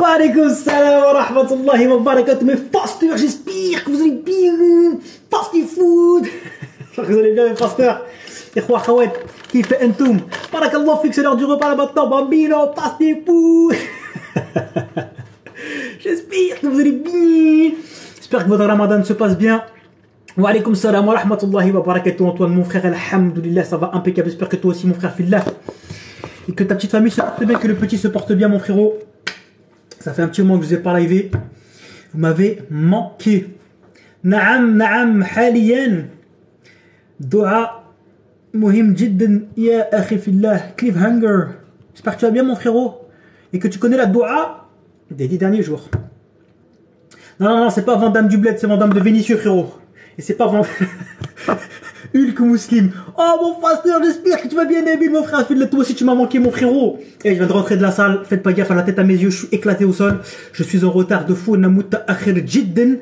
Wa alaykoum salam wa rahmatullahi wa barakatuh. Mes pasteurs, j'espère que vous allez bien. Fasti food. J'espère que vous allez bien, mes pasteurs. Ikhwa khawat, kif antoum. Barakallah fik, c'est l'heure du repas là maintenant. Bambino, fasti food. J'espère que vous allez bien. J'espère que votre ramadan se passe bien. Wa alaykoum salam wa rahmatullahi wa barakatuh. Antoine, mon frère, alhamdoulilah, ça va impeccable. J'espère que toi aussi, mon frère, fillah. Et que ta petite famille se porte bien, que le petit se porte bien, mon frérot. Ça fait un petit moment que je vous ai pas livé. Vous m'avez manqué. Naam, haliyan. Dua muhim jiddan ya akhi fillah. Cliffhanger. J'espère que tu vas bien, mon frérot. Et que tu connais la dua des 10 derniers jours. Non, c'est pas Vandame du bled, c'est Vandame de Vénitieux, frérot. Et c'est pas Vandame. Hulk Muslim. Oh mon pasteur, j'espère que tu vas bien aimer, mon frère. Toi aussi tu m'as manqué, mon frérot. Et je viens de rentrer de la salle. Faites pas gaffe à la tête à mes yeux. Je suis éclaté au sol. Je suis en retard de fou. Namuta akhir jidden.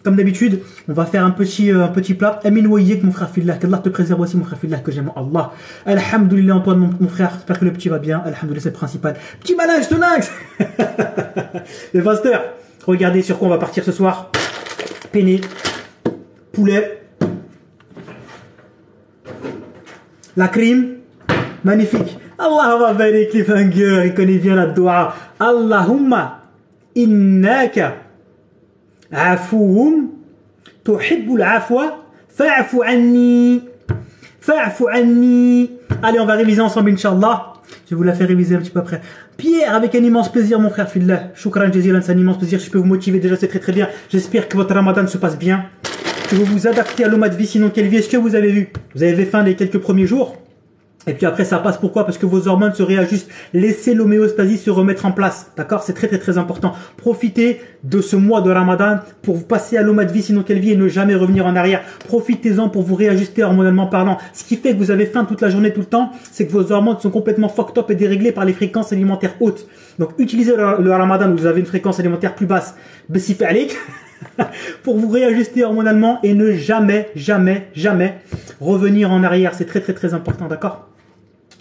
Comme d'habitude, on va faire un petit plat. Amin wayek, mon frère fillah. Qu'Allah te préserve aussi, mon frère fillah, que j'aime Allah. Alhamdoulilah, Antoine, mon frère. J'espère que le petit va bien. Alhamdoulilah, c'est le principal. Petit malin, je te lynx. Les pasteurs, regardez sur quoi on va partir ce soir. Penne, poulet. La crime, magnifique. Allahumma barik cliffhanger, il connaît bien la dua. Allahumma innaka afoum tuhibbul afwa fa'fu anni. Fa'fu anni. Allez, on va réviser ensemble, Inch'Allah. Je vous la faire réviser un petit peu après. Pierre, avec un immense plaisir, mon frère fillah. Shukran jazilan, c'est un immense plaisir. Je peux vous motiver déjà, c'est très bien. J'espère que votre ramadan se passe bien. Que vous vous adaptez à l'eau de vie, sinon quelle vie est-ce que vous avez vu? Vous avez faim les quelques premiers jours, et puis après ça passe. Pourquoi? Parce que vos hormones se réajustent. Laissez l'homéostasie se remettre en place, d'accord? C'est très important. Profitez de ce mois de Ramadan pour vous passer à l'eau de vie, sinon quelle vie, et ne jamais revenir en arrière. Profitez-en pour vous réajuster hormonalement parlant. Ce qui fait que vous avez faim toute la journée, tout le temps, c'est que vos hormones sont complètement fucked up et déréglées par les fréquences alimentaires hautes. Donc utilisez le Ramadan où vous avez une fréquence alimentaire plus basse. Bessif alik. Pour vous réajuster hormonalement et ne jamais revenir en arrière. C'est très important, d'accord?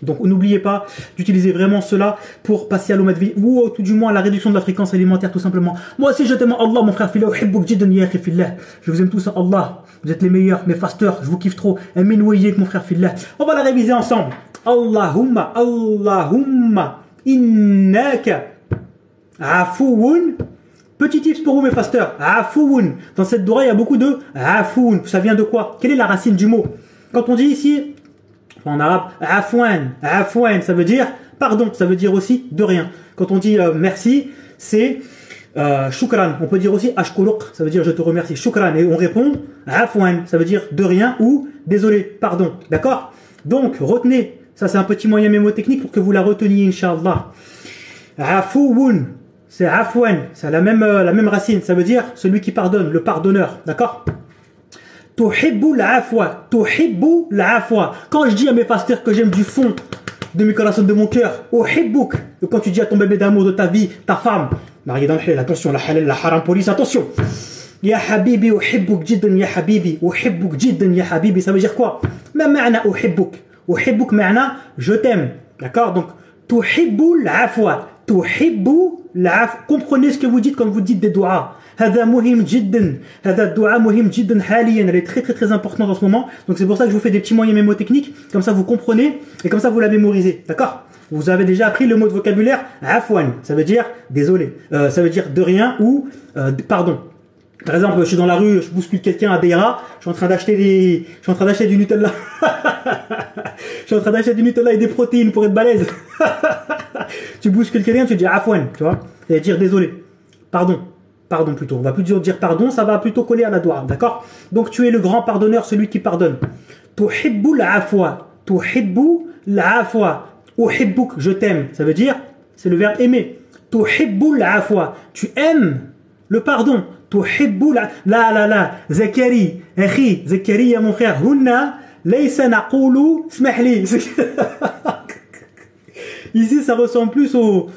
Donc n'oubliez pas d'utiliser vraiment cela pour passer à l'eau de vie, ou tout du moins à la réduction de la fréquence alimentaire, tout simplement. Moi aussi je t'aime Allah, mon frère fillah. Je vous aime tous en Allah. Vous êtes les meilleurs, mes fasteurs, je vous kiffe trop. Amin wayek, mon frère fillah. On va la réviser ensemble. Allahumma innaka afouun. Petit tips pour vous, mes fasteurs. Afoun. Dans cette dua, il y a beaucoup de afoun. Ça vient de quoi? Quelle est la racine du mot? Quand on dit ici, en arabe, afouan, ça veut dire pardon. Ça veut dire aussi de rien. Quand on dit merci, c'est shukran. On peut dire aussi ashkuruk. Ça veut dire je te remercie. Shukran. Et on répond afouan. Ça veut dire de rien ou désolé, pardon. D'accord? Donc, retenez. Ça, c'est un petit moyen mémotechnique pour que vous la reteniez, Inch'Allah. Afoun. C'est afwan, c'est la même racine, ça veut dire celui qui pardonne, le pardonneur, d'accord? Tuhibbu l'afwa, tuhibbu l'afwa. Quand je dis à mes pasteurs que j'aime du fond de mes corazones, de mon cœur, uhibbuk, et quand tu dis à ton bébé d'amour de ta vie, ta femme, marié dans le halal, attention, la halal, la haram police, attention. Ya habibi, uhibbuk jiddan ya habibi, uhibbuk jiddan ya habibi, ça veut dire quoi? Ma ma'na uhibbuk, uhibbuk ma'na, je t'aime, d'accord? Donc, tuhibbu l'afwa. Comprenez ce que vous dites quand vous dites des doigts. هذا مهم جدا. هذا الدعاء مهم جدا حاليا. Elle est très importante en ce moment. Donc c'est pour ça que je vous fais des petits moyens mémotechniques. Comme ça vous comprenez et comme ça vous la mémorisez. D'accord? Vous avez déjà appris le mot de vocabulaire afwan. Ça veut dire désolé. Ça veut dire de rien ou pardon. Par exemple, je suis dans la rue, je bouscule quelqu'un à Deira, je suis en train d'acheter du Nutella. Je suis en train d'acheter du Nutella et des protéines pour être balèze. Tu bouscules quelqu'un, tu dis afwan, tu vois, et dire désolé. Pardon plutôt. On va plus dire pardon, ça va plutôt coller à la doua, d'accord? Donc tu es le grand pardonneur, celui qui pardonne. Tuhibbu l'afwa. Tuhibbu l'afwa. Uhibbuk, je t'aime. Ça veut dire, c'est le verbe aimer. Tuhibbu l'afwa. Tu aimes le pardon. Tuhibbu la. Zakari, akhi, Zakari, mon frère. Hunna, laysa naqulu, smahli. Ici, ça ressemble plus au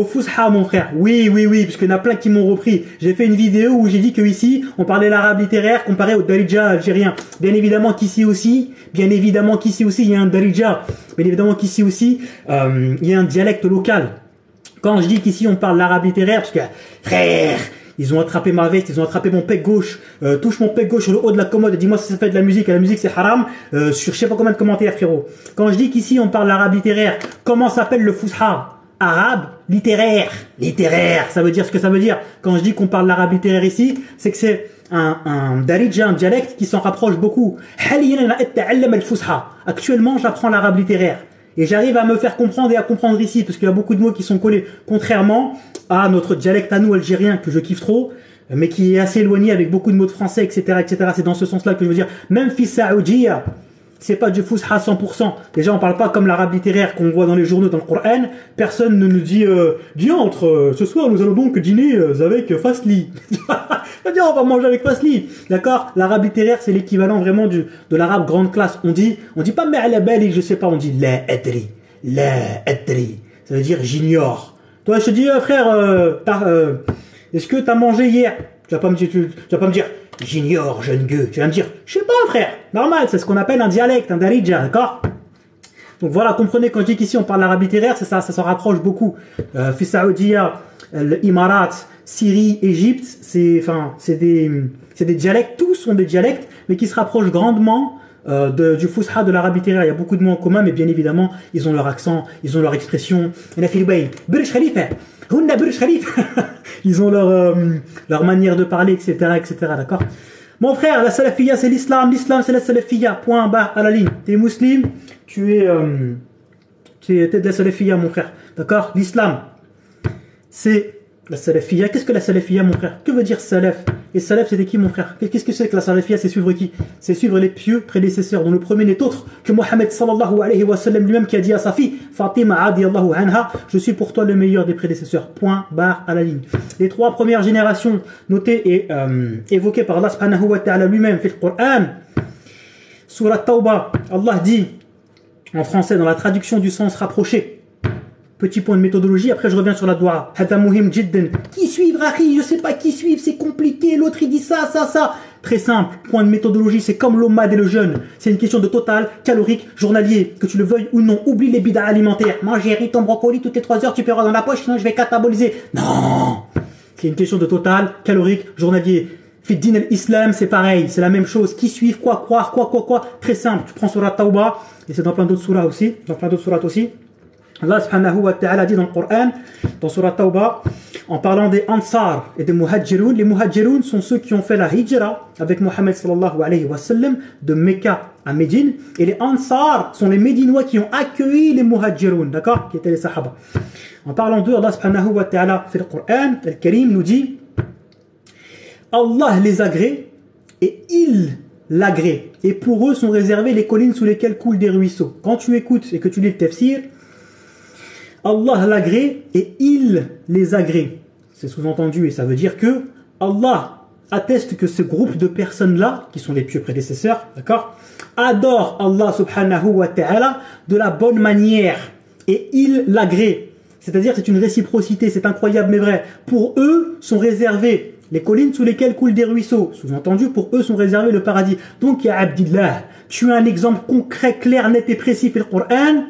Fusha, mon frère. Oui, parce qu'il y en a plein qui m'ont repris. J'ai fait une vidéo où j'ai dit que ici, on parlait l'arabe littéraire comparé au Darija algérien. Bien évidemment qu'ici aussi, il y a un Darija. Bien évidemment qu'ici aussi, il y a un dialecte local. Quand je dis qu'ici on parle l'arabe littéraire, parce que frère, ils ont attrapé ma veste, ils ont attrapé mon pec gauche, touche mon pec gauche sur le haut de la commode et dis-moi si ça fait de la musique, et la musique c'est haram, sur je sais pas combien de commentaires frérot. Quand je dis qu'ici on parle l'arabe littéraire, comment s'appelle le Fusha? Arabe littéraire. Littéraire, ça veut dire ce que ça veut dire. Quand je dis qu'on parle l'arabe littéraire ici, c'est que c'est un darija, un dialecte qui s'en rapproche beaucoup. Actuellement, j'apprends l'arabe littéraire. Et j'arrive à me faire comprendre et à comprendre ici, parce qu'il y a beaucoup de mots qui sont collés, contrairement à notre dialecte à nous, algérien, que je kiffe trop, mais qui est assez éloigné avec beaucoup de mots de français, etc., etc. C'est dans ce sens-là que je veux dire. Même fi saoudia, c'est pas du Fusha 100%. Déjà, on parle pas comme l'arabe littéraire qu'on voit dans les journaux, dans le Coran. Personne ne nous dit, diantre, ce soir, nous allons donc dîner avec Fasli. C'est-à-dire, on va manger avec Fasli. D'accord? L'arabe littéraire, c'est l'équivalent vraiment de l'arabe grande classe. On dit pas, mais à la belle, je sais pas, on dit, la adri. La adri. Ça veut dire, j'ignore. Toi, je te dis, frère, est-ce que t'as mangé hier? Tu vas pas me dire, j'ignore, jeune gueux. Tu vas me dire, je sais pas, frère. Normal, c'est ce qu'on appelle un dialecte, un darija, d'accord? Donc voilà, comprenez, quand je dis qu'ici on parle l'arabe littéraire, c'est ça s'en rapproche beaucoup. Fi Saoudia, l'Imarat, Syrie, Égypte, c'est des dialectes, tous sont des dialectes, mais qui se rapprochent grandement du Fusha, de l'arabe littéraire. Il y a beaucoup de mots en commun, mais bien évidemment, ils ont leur accent, ils ont leur expression. Il y en a Philippe Burj Khalifa, Hunna Burj Khalifa. Ils ont leur manière de parler, etc., etc., d'accord? Mon frère, la salafiyya, c'est l'islam c'est la salafiyya, point bas à la ligne. T'es musulman, tu es de la salafiyya, mon frère, d'accord? L'islam, c'est la salafiyya. Qu'est-ce que la salafiyya, mon frère? Que veut dire salaf? Et salaf, c'était qui, mon frère? Qu'est-ce que c'est que la salafiyya? C'est suivre qui? C'est suivre les pieux prédécesseurs, dont le premier n'est autre que Mohammed sallallahu alayhi wa sallam lui-même, qui a dit à sa fille Fatima radiyallahu anha, je suis pour toi le meilleur des prédécesseurs. Point barre à la ligne. Les trois premières générations notées et évoquées par Allah subhanahu wa ta'ala lui-même, fait le Coran. Surat Tawbah, Allah dit en français dans la traduction du sens rapproché. Petit point de méthodologie, après je reviens sur la doua. Hada muhim jiddan. Qui suivre, Akhi? Je sais pas qui suivre, c'est compliqué. L'autre il dit ça. Très simple, point de méthodologie, c'est comme l'omad et le jeûne. C'est une question de total, calorique, journalier, que tu le veuilles ou non. Oublie les bidas alimentaires. Manger riz, ton brocoli, toutes les 3 heures, tu peux avoir dans la poche, sinon je vais cataboliser. Non! C'est une question de total, calorique, journalier. Fiddin al-Islam, c'est pareil, c'est la même chose. Qui suivre, quoi croire, quoi. Très simple, tu prends Surat Tawbah, et c'est dans plein d'autres surahs aussi, Allah subhanahu wa ta'ala dit dans le Coran, dans Surat Tawbah, en parlant des Ansar et des Muhajjiroun. Les Muhajjiroun sont ceux qui ont fait la Hijra avec Mohammed sallallahu alayhi wa sallam de Mecca à Médine. Et les Ansar sont les Médinois qui ont accueilli les Muhajjiroun, d'accord? Qui étaient les Sahaba. En parlant d'eux, Allah subhanahu wa ta'ala, fait le Coran, le Karim nous dit Allah les agrée et il l'agrée. Et pour eux sont réservées les collines sous lesquelles coulent des ruisseaux. Quand tu écoutes et que tu lis le tafsir, Allah l'agrée et il les agrée. C'est sous-entendu et ça veut dire que Allah atteste que ce groupe de personnes-là, qui sont les pieux prédécesseurs, d'accord, adorent Allah subhanahu wa ta'ala de la bonne manière et il l'agrée. C'est-à-dire c'est une réciprocité, c'est incroyable mais vrai. Pour eux sont réservées les collines sous lesquelles coulent des ruisseaux. Sous-entendu, pour eux sont réservés le paradis. Donc, ya Abdillah, tu as un exemple concret, clair, net et précis dans le Coran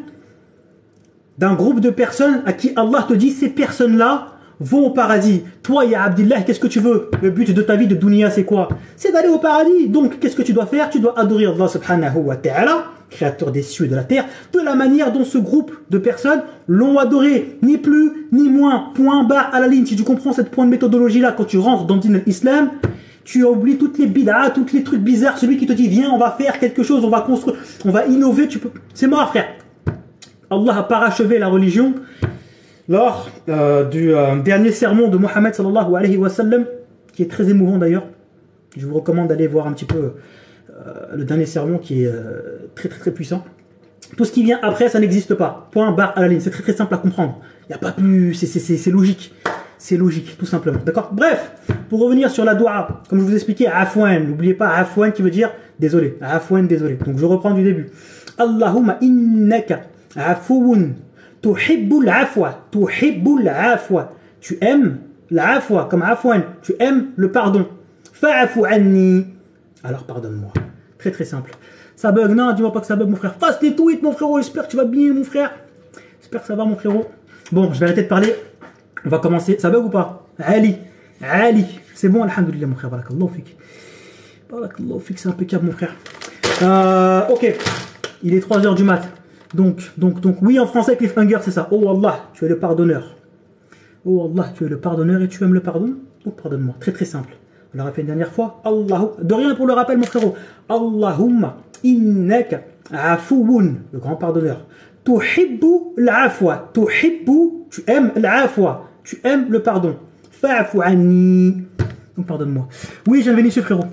d'un groupe de personnes à qui Allah te dit ces personnes-là vont au paradis. Toi, ya Abdillah, qu'est-ce que tu veux? Le but de ta vie de dunya, c'est quoi? C'est d'aller au paradis. Donc, qu'est-ce que tu dois faire? Tu dois adorer Allah subhanahu wa ta'ala, créateur des cieux et de la terre, de la manière dont ce groupe de personnes l'ont adoré. Ni plus, ni moins. Point bas à la ligne. Si tu comprends cette point de méthodologie-là, quand tu rentres dans le din l'islam, tu oublies toutes les bid'ah, tous les trucs bizarres. Celui qui te dit, viens, on va faire quelque chose, on va construire, on va innover, tu peux... C'est mort, frère. Allah a parachevé la religion lors du dernier sermon de Mohammed sallallahu alayhi wa sallam, qui est très émouvant d'ailleurs. Je vous recommande d'aller voir un petit peu le dernier sermon qui est très très très puissant. Tout ce qui vient après, ça n'existe pas. Point barre à la ligne. C'est très très simple à comprendre. Il n'y a pas plus. C'est logique. C'est logique, tout simplement. D'accord? Bref, pour revenir sur la doua, comme je vous expliquais, afwan. N'oubliez pas afwan qui veut dire désolé. Afwan, désolé. Donc je reprends du début. Allahumma innaka afouun tuhibbul afwa. Tuhibbul afwa. Tu aimes l'afwa, comme afwan. Tu aimes le pardon. Fa'afu anni. Alors pardonne-moi. Très très simple. Ça bug, non, dis-moi pas que ça bug mon frère. Fasse les tweets mon frérot, j'espère que tu vas bien mon frère. J'espère que ça va mon frérot. Bon, je vais arrêter de parler. On va commencer. Ça bug ou pas? Ali. Ali. C'est bon, alhamdoulilah, mon frère. Barakallahu fik. Barakallahu fik, c'est impeccable, mon frère. Ok. Il est 3h du mat. Donc, oui, en français, cliffhanger, c'est ça. Oh Allah, tu es le pardonneur. Oh Allah, tu es le pardonneur et tu aimes le pardon? Oh, pardonne-moi. Très très simple. On l'a fait une dernière fois. Allahu. De rien pour le rappel, mon frérot. Allahumma innaka afouun, le grand pardonneur. Tuhibbu l'afwa. Tuhibbu, tu aimes l'afwa. Tu aimes le pardon. Fa'fu anni. Donc pardonne-moi. Oui, j'ai venu ce frérot.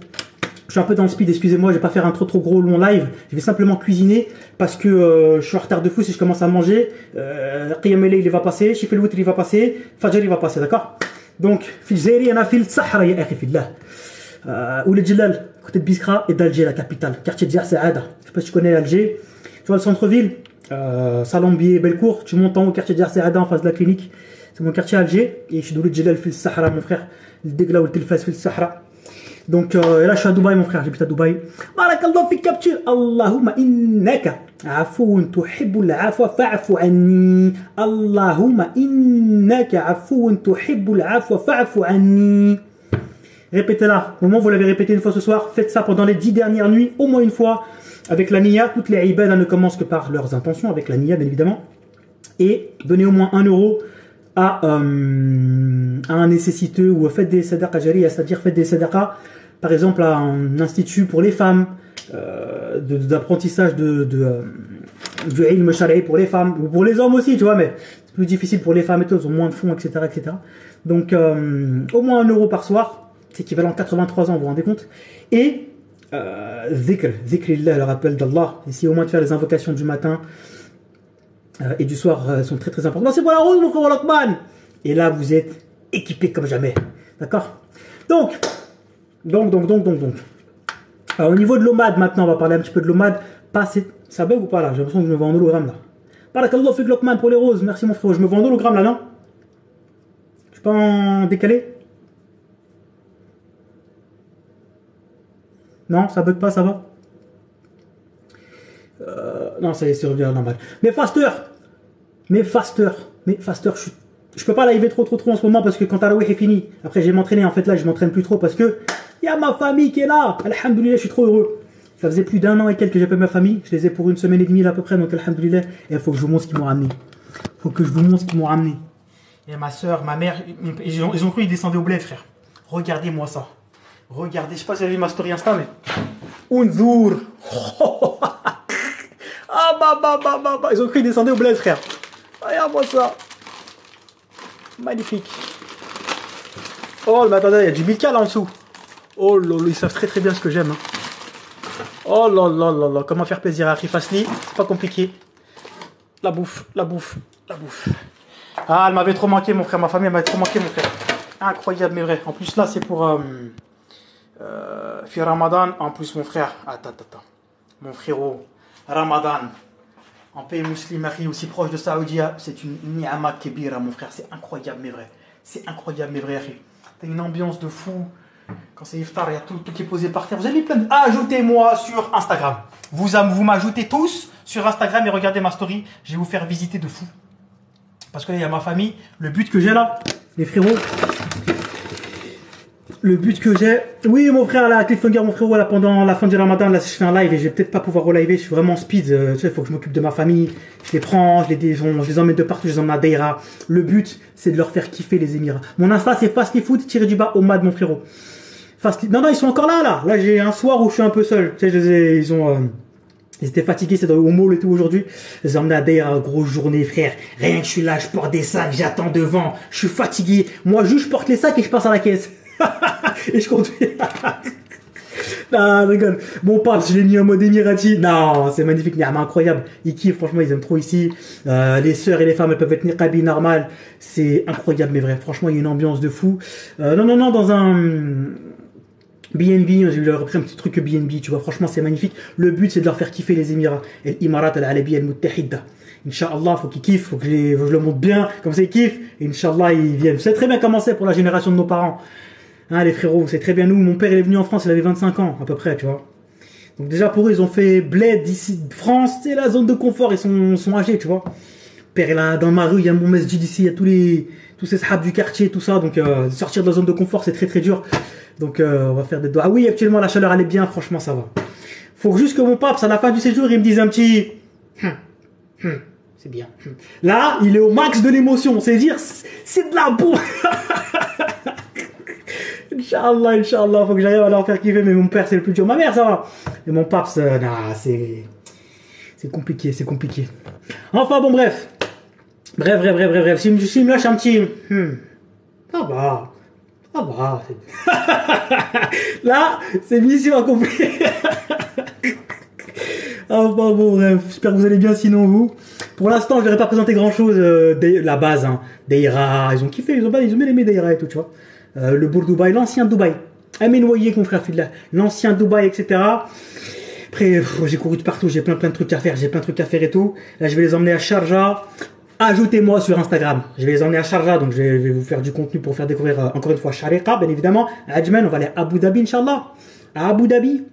Je suis un peu dans le speed, excusez-moi, je vais pas faire un trop gros long live. Je vais simplement cuisiner parce que je suis en retard de fou si je commence à manger. Qiyam al-layl il va passer, Shif al-witr il va passer, Fajr il va passer, d'accord? Donc, fi Jairi, ana fil Sahara ya akhi fillah. Ou le Djilal, côté de Biskra et d'Alger, la capitale. Quartier de Saada. Je sais pas si tu connais Alger. Tu vois le centre-ville, Salambier, Belcourt. Tu montes en haut, quartier de Saada en face de la clinique. C'est mon quartier Alger. Et je suis dans le Djilal fil Sahara, mon frère. Le Degla ou le Telfas fil Sahara. Donc et là je suis à Dubaï, mon frère, j'habite à Dubaï. Barakallahu fik capture. Allahumma innaka afoun tuhibbul afwa fa'fu anni. Allahumma innaka afoun tuhibbul afwa fa'fu anni. Répétez-la. Au moment où vous l'avez répété une fois ce soir, faites ça pendant les 10 dernières nuits, au moins une fois, avec la niya. Toutes les ibadah ne commencent que par leurs intentions, avec la niya bien évidemment. Et donnez au moins 1 euro à un nécessiteux, ou faites des sadaqas jariya, c'est-à-dire faites des sadaqas, par exemple à un institut pour les femmes, d'apprentissage du ilm shari'i pour les femmes, ou pour les hommes aussi, tu vois, mais c'est plus difficile pour les femmes et tout, ils ont moins de fonds, etc. etc. Donc au moins 1 euro par soir, c'est équivalent à 83 ans, vous vous rendez compte. Et zikrillah, le rappel d'Allah, ici au moins de faire les invocations du matin et du soir sont très très importantes. C'est pour la rose, mon frère Lokman. Et là, vous êtes équipé comme jamais. D'accord? Donc. Au niveau de l'OMAD, maintenant, on va parler un petit peu de l'OMAD. Ça bug ou pas là? J'ai l'impression que je me vois en hologramme là. Barakallahu fik Lokman pour les roses. Merci mon frère. Je me vois en hologramme là, non? Je suis pas en décalé? Non, ça bug pas, ça va? Non, ça y est, c'est revenu à la normale. Mais faster, je peux pas live trop en ce moment parce que quand Tarawih est fini, après je vais m'entraîner. En fait là je m'entraîne plus trop parce que il y a ma famille qui est là. Alhamdoulilah, je suis trop heureux. Ça faisait plus d'1 an et quelques que j'ai pas ma famille. Je les ai pour 1 semaine et demie là à peu près, donc alhamdoulilah. Et il faut que je vous montre ce qu'ils m'ont ramené. Et ma soeur, ma mère, ils ont cru qu'ils descendaient au bled, frère. Regardez-moi ça. Regardez, je sais pas si vous avez vu ma story Insta, mais Unzur. Ils ont cru qu'ils descendaient au bled, frère. Regarde-moi ça. Magnifique. Oh, mais attendez, il y a du Milka là en dessous. Oh là là, ils savent très très bien ce que j'aime. Hein. Oh là là là là, comment faire plaisir à Akhi Fasli, c'est pas compliqué. La bouffe. Ah, elle m'avait trop manqué, mon frère, ma famille m'avait trop manqué, mon frère. Incroyable, mais vrai. En plus, là, c'est pour fi Ramadan. En plus, mon frère, attends. Mon frérot, Ramadan. En pays musulman, aussi proche de Saoudia, c'est une ni'ama kebira, mon frère. C'est incroyable, mais vrai. T'as une ambiance de fou. Quand c'est iftar, il y a tout qui est posé par terre. Vous avez plein de... Ajoutez-moi sur Instagram. Vous m'ajoutez tous sur Instagram et regardez ma story. Je vais vous faire visiter de fou. Parce que là, il y a ma famille. Le but que j'ai là, les frérots. Oui, mon frère, là, cliffhanger, mon frérot, là, pendant la fin du Ramadan, là, je fais un live et je vais peut-être pas pouvoir reliver. Je suis vraiment speed. Tu sais, il faut que je m'occupe de ma famille. Je les prends, je les emmène de partout, je les emmène à Deira. Le but, c'est de leur faire kiffer les Émirats. Mon Insta, c'est fastlyfood-du-bas Omad, mon frérot. Non, ils sont encore là. Là, j'ai un soir où je suis un peu seul. Tu sais, ils étaient fatigués, c'est au mall et tout aujourd'hui. Je les ai emmenés à Deira, grosse journée, frère. Rien que je suis là, je porte des sacs, j'attends devant. Je suis fatigué. Moi, juste, je porte les sacs et je passe à la caisse. Et je conduis. Non, je rigole. Mon pote, je l'ai mis en mode émirati. Non, c'est magnifique, mais incroyable. Ils kiffent, franchement, ils aiment trop ici. Les sœurs et les femmes, elles peuvent être niqabi normal. C'est incroyable, mais vrai. Franchement, il y a une ambiance de fou. Non, dans un BNB, j'ai leur repris un petit truc BNB, tu vois. Franchement, c'est magnifique. Le but, c'est de leur faire kiffer les Émirats. Et l'Imarat al-Arabiya al-Muttahida. Inch'Allah, faut qu'ils kiffent, faut que je le montre bien, comme ça ils kiffent. Et Inch'Allah, ils viennent. C'est très bien commencé pour la génération de nos parents. Hein, les frérots, c'est très bien. Nous, mon père, il est venu en France, il avait 25 ans, à peu près, tu vois. Donc déjà, pour eux, ils ont fait bled ici, France, c'est la zone de confort, ils sont âgés, tu vois. père est là dans ma rue, il y a mon masjid ici, il y a tous ces sahabs du quartier, tout ça. Donc sortir de la zone de confort, c'est très très dur. Donc on va faire des doigts. Ah oui, actuellement la chaleur elle est bien, franchement ça va. Faut juste que mon pape, à la fin du séjour, il me dise un petit... c'est bien. Là, il est au max de l'émotion. C'est dire, c'est de la boue. Inch'Allah, Inch'Allah, faut que j'arrive à leur faire kiffer. Mais mon père, c'est le plus dur. Ma mère, ça va. Et mon pape, c'est compliqué, c'est compliqué. Enfin, bon, bref. Bref. S'il me lâche un petit... ça va. Ça va. Là, c'est mission accomplie. Enfin, bon, bref. J'espère que vous allez bien, sinon vous. Pour l'instant, je n'aurais pas présenté grand chose. La base, hein. Daïra, ils ont kiffé, ils ont bien aimé Daïra et tout, tu vois. Le Bourg Dubaï, l'ancien Dubaï. Amen Noyer, mon frère Fidla. L'ancien Dubaï, etc. Après, j'ai couru de partout, j'ai plein de trucs à faire, et tout. Là, je vais les emmener à Sharjah. Ajoutez-moi sur Instagram. Je vais les emmener à Sharjah, donc je vais vous faire du contenu pour faire découvrir, encore une fois, Sharika, bien évidemment. Ajman, on va aller à Abu Dhabi, Inch'Allah. À Abu Dhabi.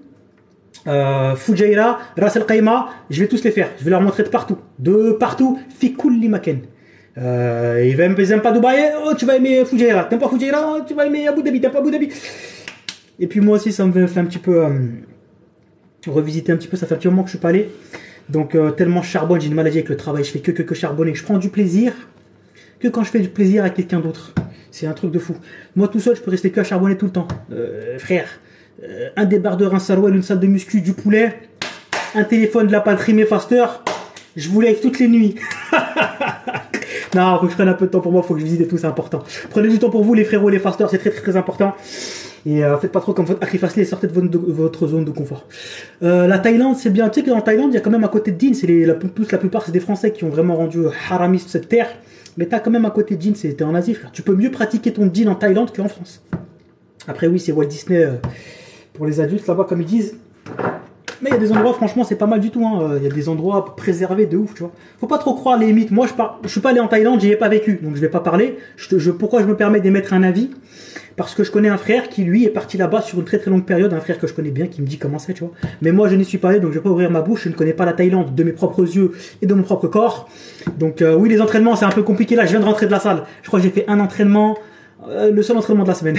Fujairah, Ras Al Khaimah, je vais tous les faire. Je vais leur montrer de partout. Fi kulli makan. Ils aiment pas Dubaï, oh tu vas aimer Fujairah. T'aimes pas Fujairah, tu vas aimer Abu Dhabi. T'aimes pas Abu Dhabi. Et puis moi aussi, ça me fait un petit peu revisiter un petit peu. Ça fait un petit moment que je suis pas allé. Donc tellement je charbonne, j'ai une maladie avec le travail. Je fais que charbonner. Je prends du plaisir que quand je fais du plaisir avec quelqu'un d'autre. C'est un truc de fou. Moi tout seul, je peux rester que à charbonner tout le temps. Frère. Un débardeur, un sarouel, une salle de muscu, du poulet, un téléphone de la patrie Faster, je vous lève toutes les nuits. Non, faut que je prenne un peu de temps pour moi, faut que je visite et tout, c'est important. Prenez du temps pour vous, les frérots, les fasters, c'est très important. Et faites pas trop comme votre Akhi Fasli et sortez de votre zone de confort. La Thaïlande, c'est bien. Tu sais qu'en Thaïlande, il y a quand même à côté de Din, la plupart, c'est des Français qui ont vraiment rendu haramiste cette terre. Mais t'as quand même à côté de Din, t'es en Asie, frère. Tu peux mieux pratiquer ton Din en Thaïlande qu'en France. Après, oui, c'est Walt Disney. Pour les adultes là-bas comme ils disent, mais il y a des endroits franchement c'est pas mal du tout, hein. Il y a des endroits préservés de ouf, tu vois. Faut pas trop croire les mythes. Moi je suis pas allé en Thaïlande, j'y ai pas vécu, donc je vais pas parler. Pourquoi je me permets d'émettre un avis? Parce que je connais un frère qui lui est parti là-bas sur une très longue période, un frère que je connais bien qui me dit comment c'est, tu vois. Mais moi je n'y suis pas allé, donc je vais pas ouvrir ma bouche, je ne connais pas la Thaïlande de mes propres yeux et de mon propre corps. Donc oui, les entraînements c'est un peu compliqué. Là je viens de rentrer de la salle, je crois que j'ai fait un entraînement, le seul entraînement de la semaine.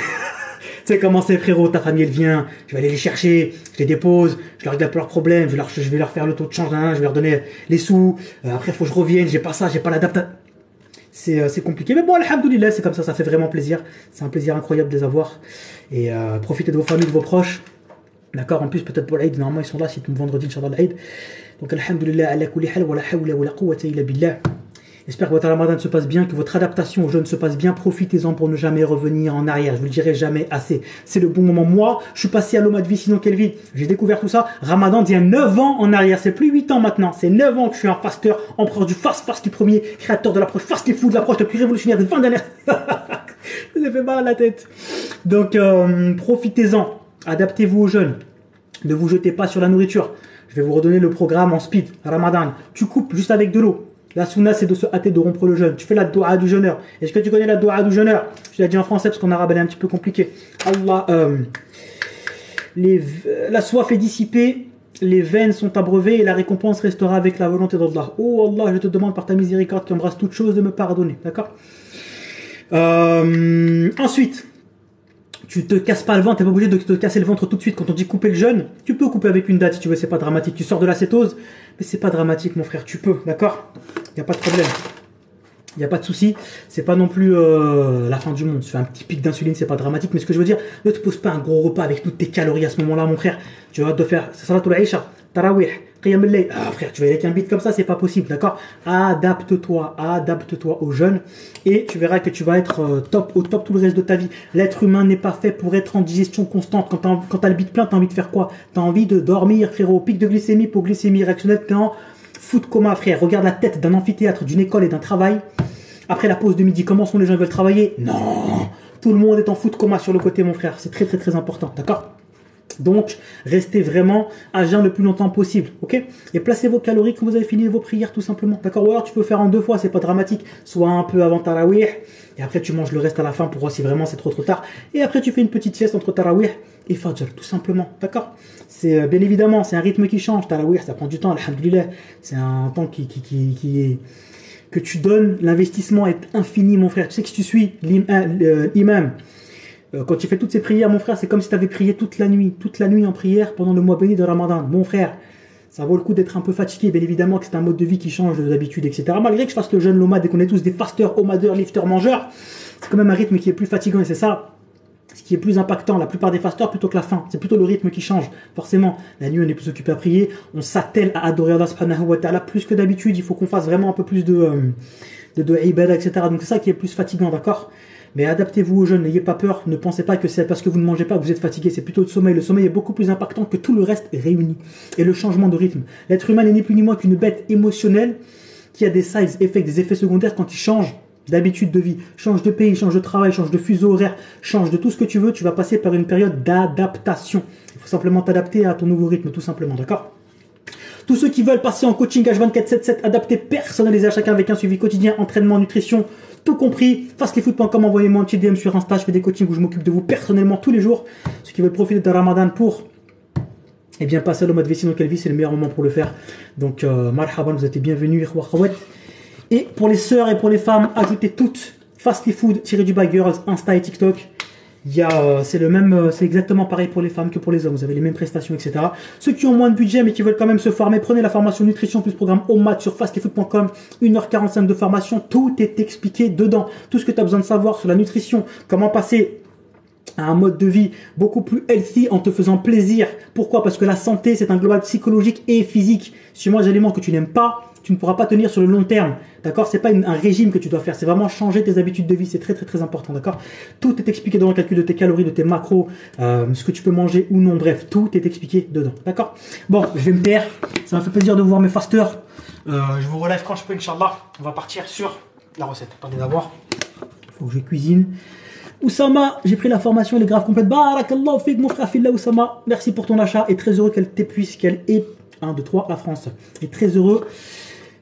Tu sais comment c'est, frérot, ta famille elle vient, je vais aller les chercher, je les dépose, je leur règle leurs problèmes, je vais leur faire le taux de change, je vais leur donner les sous, après il faut que je revienne, j'ai pas ça, j'ai pas l'adaptation. C'est compliqué, mais bon, alhamdoulilah, c'est comme ça fait vraiment plaisir, c'est un plaisir incroyable de les avoir, et profitez de vos familles, de vos proches, d'accord, en plus peut-être pour l'Aïd, normalement ils sont là, c'est vendredi, Inch'Allah l'Aïd, donc alhamdoulilah, ala kulli hal, wa la hawla wa la quwwata illa billah. J'espère que votre ramadan se passe bien, que votre adaptation au jeûne se passe bien. Profitez-en pour ne jamais revenir en arrière. Je vous le dirai jamais assez. C'est le bon moment. Moi, je suis passé à l'Oma de vie, sinon quelle vie. J'ai découvert tout ça. Ramadan il y a 9 ans en arrière. C'est plus 8 ans maintenant. C'est 9 ans que je suis un fasteur, empereur du fast du premier, créateur de l'approche fast food, l'approche la plus révolutionnaire des 20 dernières. Je vous ai fait mal à la tête. Donc, profitez-en. Adaptez-vous au jeûne. Ne vous jetez pas sur la nourriture. Je vais vous redonner le programme en speed. Ramadan. Tu coupes juste avec de l'eau. La sunna, c'est de se hâter de rompre le jeûne. Tu fais la doua du jeûneur. Est-ce que tu connais la doua du jeûneur? Je l'ai dit en français parce qu'en arabe, elle est un petit peu compliquée. Allah, la soif est dissipée, les veines sont abreuvées et la récompense restera avec la volonté d'Allah. Oh Allah, je te demande par ta miséricorde qui embrasse toutes choses de me pardonner. D'accord? Ensuite, tu te casses pas le ventre, t'es pas obligé de te casser le ventre tout de suite quand on dit couper le jeûne. Tu peux couper avec une date si tu veux, c'est pas dramatique. Tu sors de la cétose, mais c'est pas dramatique mon frère, tu peux, d'accord? Y a pas de problème. Il n'y a pas de souci, c'est pas non plus la fin du monde. Tu fais un petit pic d'insuline, c'est pas dramatique, mais ce que je veux dire, ne te pose pas un gros repas avec toutes tes calories à ce moment-là, mon frère. Tu vas te faire Salatul Aïcha, Tarawih, Qiyam al-Layl. Ah frère, tu vas y aller avec un beat comme ça, c'est pas possible, d'accord? Adapte-toi au jeûne et tu verras que tu vas être au top tout le reste de ta vie. L'être humain n'est pas fait pour être en digestion constante. Quand t'as le beat plein, t'as envie de faire quoi? T'as envie de dormir, frérot. Pic de glycémie, hypoglycémie réactionnelle, t'es en foot coma, frère. Regarde la tête d'un amphithéâtre, d'une école et d'un travail. Après la pause de midi, comment sont les gens qui veulent travailler? Non, tout le monde est en foot coma sur le côté, mon frère. C'est très important, d'accord? Donc, restez vraiment à jeun le plus longtemps possible, ok? Et placez vos calories quand vous avez fini vos prières, tout simplement, d'accord? Ou alors tu peux faire en 2 fois, c'est pas dramatique. Soit un peu avant Tarawih, et après tu manges le reste à la fin pour voir si vraiment c'est trop tard. Et après tu fais une petite sieste entre Tarawih et Fajr, tout simplement, d'accord? C'est bien évidemment, c'est un rythme qui change. Tarawih, ça prend du temps, alhamdoulilah. C'est un temps qui est que tu donnes, l'investissement est infini, mon frère. Tu sais que si tu suis l'imam, quand tu fais toutes ces prières, mon frère, c'est comme si tu avais prié toute la nuit en prière pendant le mois béni de Ramadan. Mon frère, ça vaut le coup d'être un peu fatigué, bien évidemment que c'est un mode de vie qui change d'habitude, etc. Malgré que je fasse le jeûne l'omad et qu'on est tous des fasteurs, omadeurs, lifters, mangeurs, c'est quand même un rythme qui est plus fatigant et c'est ça ce qui est plus impactant, la plupart des fasteurs, plutôt que la faim. C'est plutôt le rythme qui change. Forcément, la nuit, on est plus occupé à prier, on s'attelle à adorer Allah subhanahu wa ta'ala plus que d'habitude. Il faut qu'on fasse vraiment un peu plus de ibadah, etc. Donc c'est ça qui est plus fatigant, d'accord? Mais adaptez-vous au jeûne, n'ayez pas peur, ne pensez pas que c'est parce que vous ne mangez pas que vous êtes fatigué, c'est plutôt le sommeil. Le sommeil est beaucoup plus impactant que tout le reste réuni. Et le changement de rythme. L'être humain n'est ni plus ni moins qu'une bête émotionnelle qui a des side effects, des effets secondaires quand il change d'habitude de vie, change de pays, change de travail, change de fuseau horaire, change de tout ce que tu veux, tu vas passer par une période d'adaptation. Il faut simplement t'adapter à ton nouveau rythme, tout simplement, d'accord? Tous ceux qui veulent passer en coaching H24/7/7, adapté, personnalisé à chacun avec un suivi quotidien, entraînement, nutrition, tout compris, fastlyfoot.com, envoyez-moi un petit DM sur Insta, je fais des coachings où je m'occupe de vous personnellement tous les jours. Ceux qui veulent profiter de Ramadan pour passer le mode vessie dans quelle vie, c'est le meilleur moment pour le faire. Donc, marhaban, vous êtes bienvenus, et pour les sœurs et pour les femmes, ajoutez toutes fastlyfood-girls, Insta et TikTok. C'est exactement pareil pour les femmes que pour les hommes. Vous avez les mêmes prestations, etc. Ceux qui ont moins de budget mais qui veulent quand même se former, prenez la formation nutrition plus programme OMAD sur fastlyfood.com. 1h45 de formation. Tout est expliqué dedans. Tout ce que tu as besoin de savoir sur la nutrition, comment passer à un mode de vie beaucoup plus healthy en te faisant plaisir. Pourquoi? Parce que la santé, c'est un global psychologique et physique. Si tu manges des aliments que tu n'aimes pas, tu ne pourras pas tenir sur le long terme. D'accord? C'est pas un régime que tu dois faire. C'est vraiment changer tes habitudes de vie. C'est très, très, très important. D'accord? Tout est expliqué dans le calcul de tes calories, de tes macros, ce que tu peux manger ou non. Bref, tout est expliqué dedans. D'accord? Bon, je vais me taire. Ça m'a fait plaisir de voir mes fasteurs. Je vous relève quand je peux, Inch'Allah. On va partir sur la recette. Attendez d'abord. Il faut que je cuisine. Oussama, j'ai pris la formation, elle est grave complète. Barakallahu fik, mon frère Fillah Oussama. Merci pour ton achat et très heureux qu'elle t'épuise, qu'elle ait 1, 2, 3, la France. Et très heureux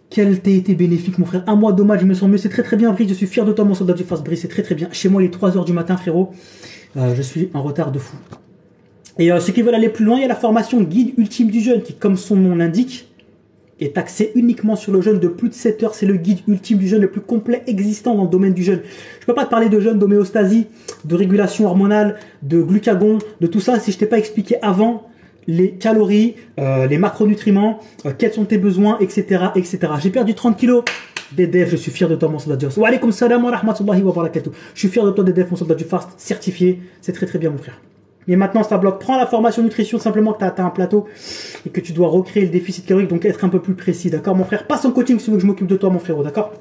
qu'elle t'ait été bénéfique, mon frère. Un mois d'hommage, je me sens mieux. C'est très très bien, Brice. Je suis fier de toi, mon soldat du Fast Brice. C'est très très bien. Chez moi, il est 3h du matin, frérot. Je suis en retard de fou. Et ceux qui veulent aller plus loin, il y a la formation Guide Ultime du Jeûne qui, comme son nom l'indique, est axé uniquement sur le jeûne de plus de 7 heures. C'est le guide ultime du jeûne le plus complet existant dans le domaine du jeûne. Je ne peux pas te parler de jeûne, d'homéostasie, de régulation hormonale, de glucagon, de tout ça si je t'ai pas expliqué avant les calories, les macronutriments, quels sont tes besoins, etc. etc. J'ai perdu 30 kilos. DDF, je suis fier de toi, mon soldat du fast. Wa alaykoum salam wa rahmatullahi wa barakatuh. Je suis fier de toi, DDF, mon soldat du fast, certifié. C'est très très bien, mon frère. Mais maintenant, ça bloque. Prends la formation nutrition, simplement que tu as atteint un plateau et que tu dois recréer le déficit calorique, donc être un peu plus précis, d'accord, mon frère? Passe en coaching si tu veux que je m'occupe de toi, mon frérot, d'accord?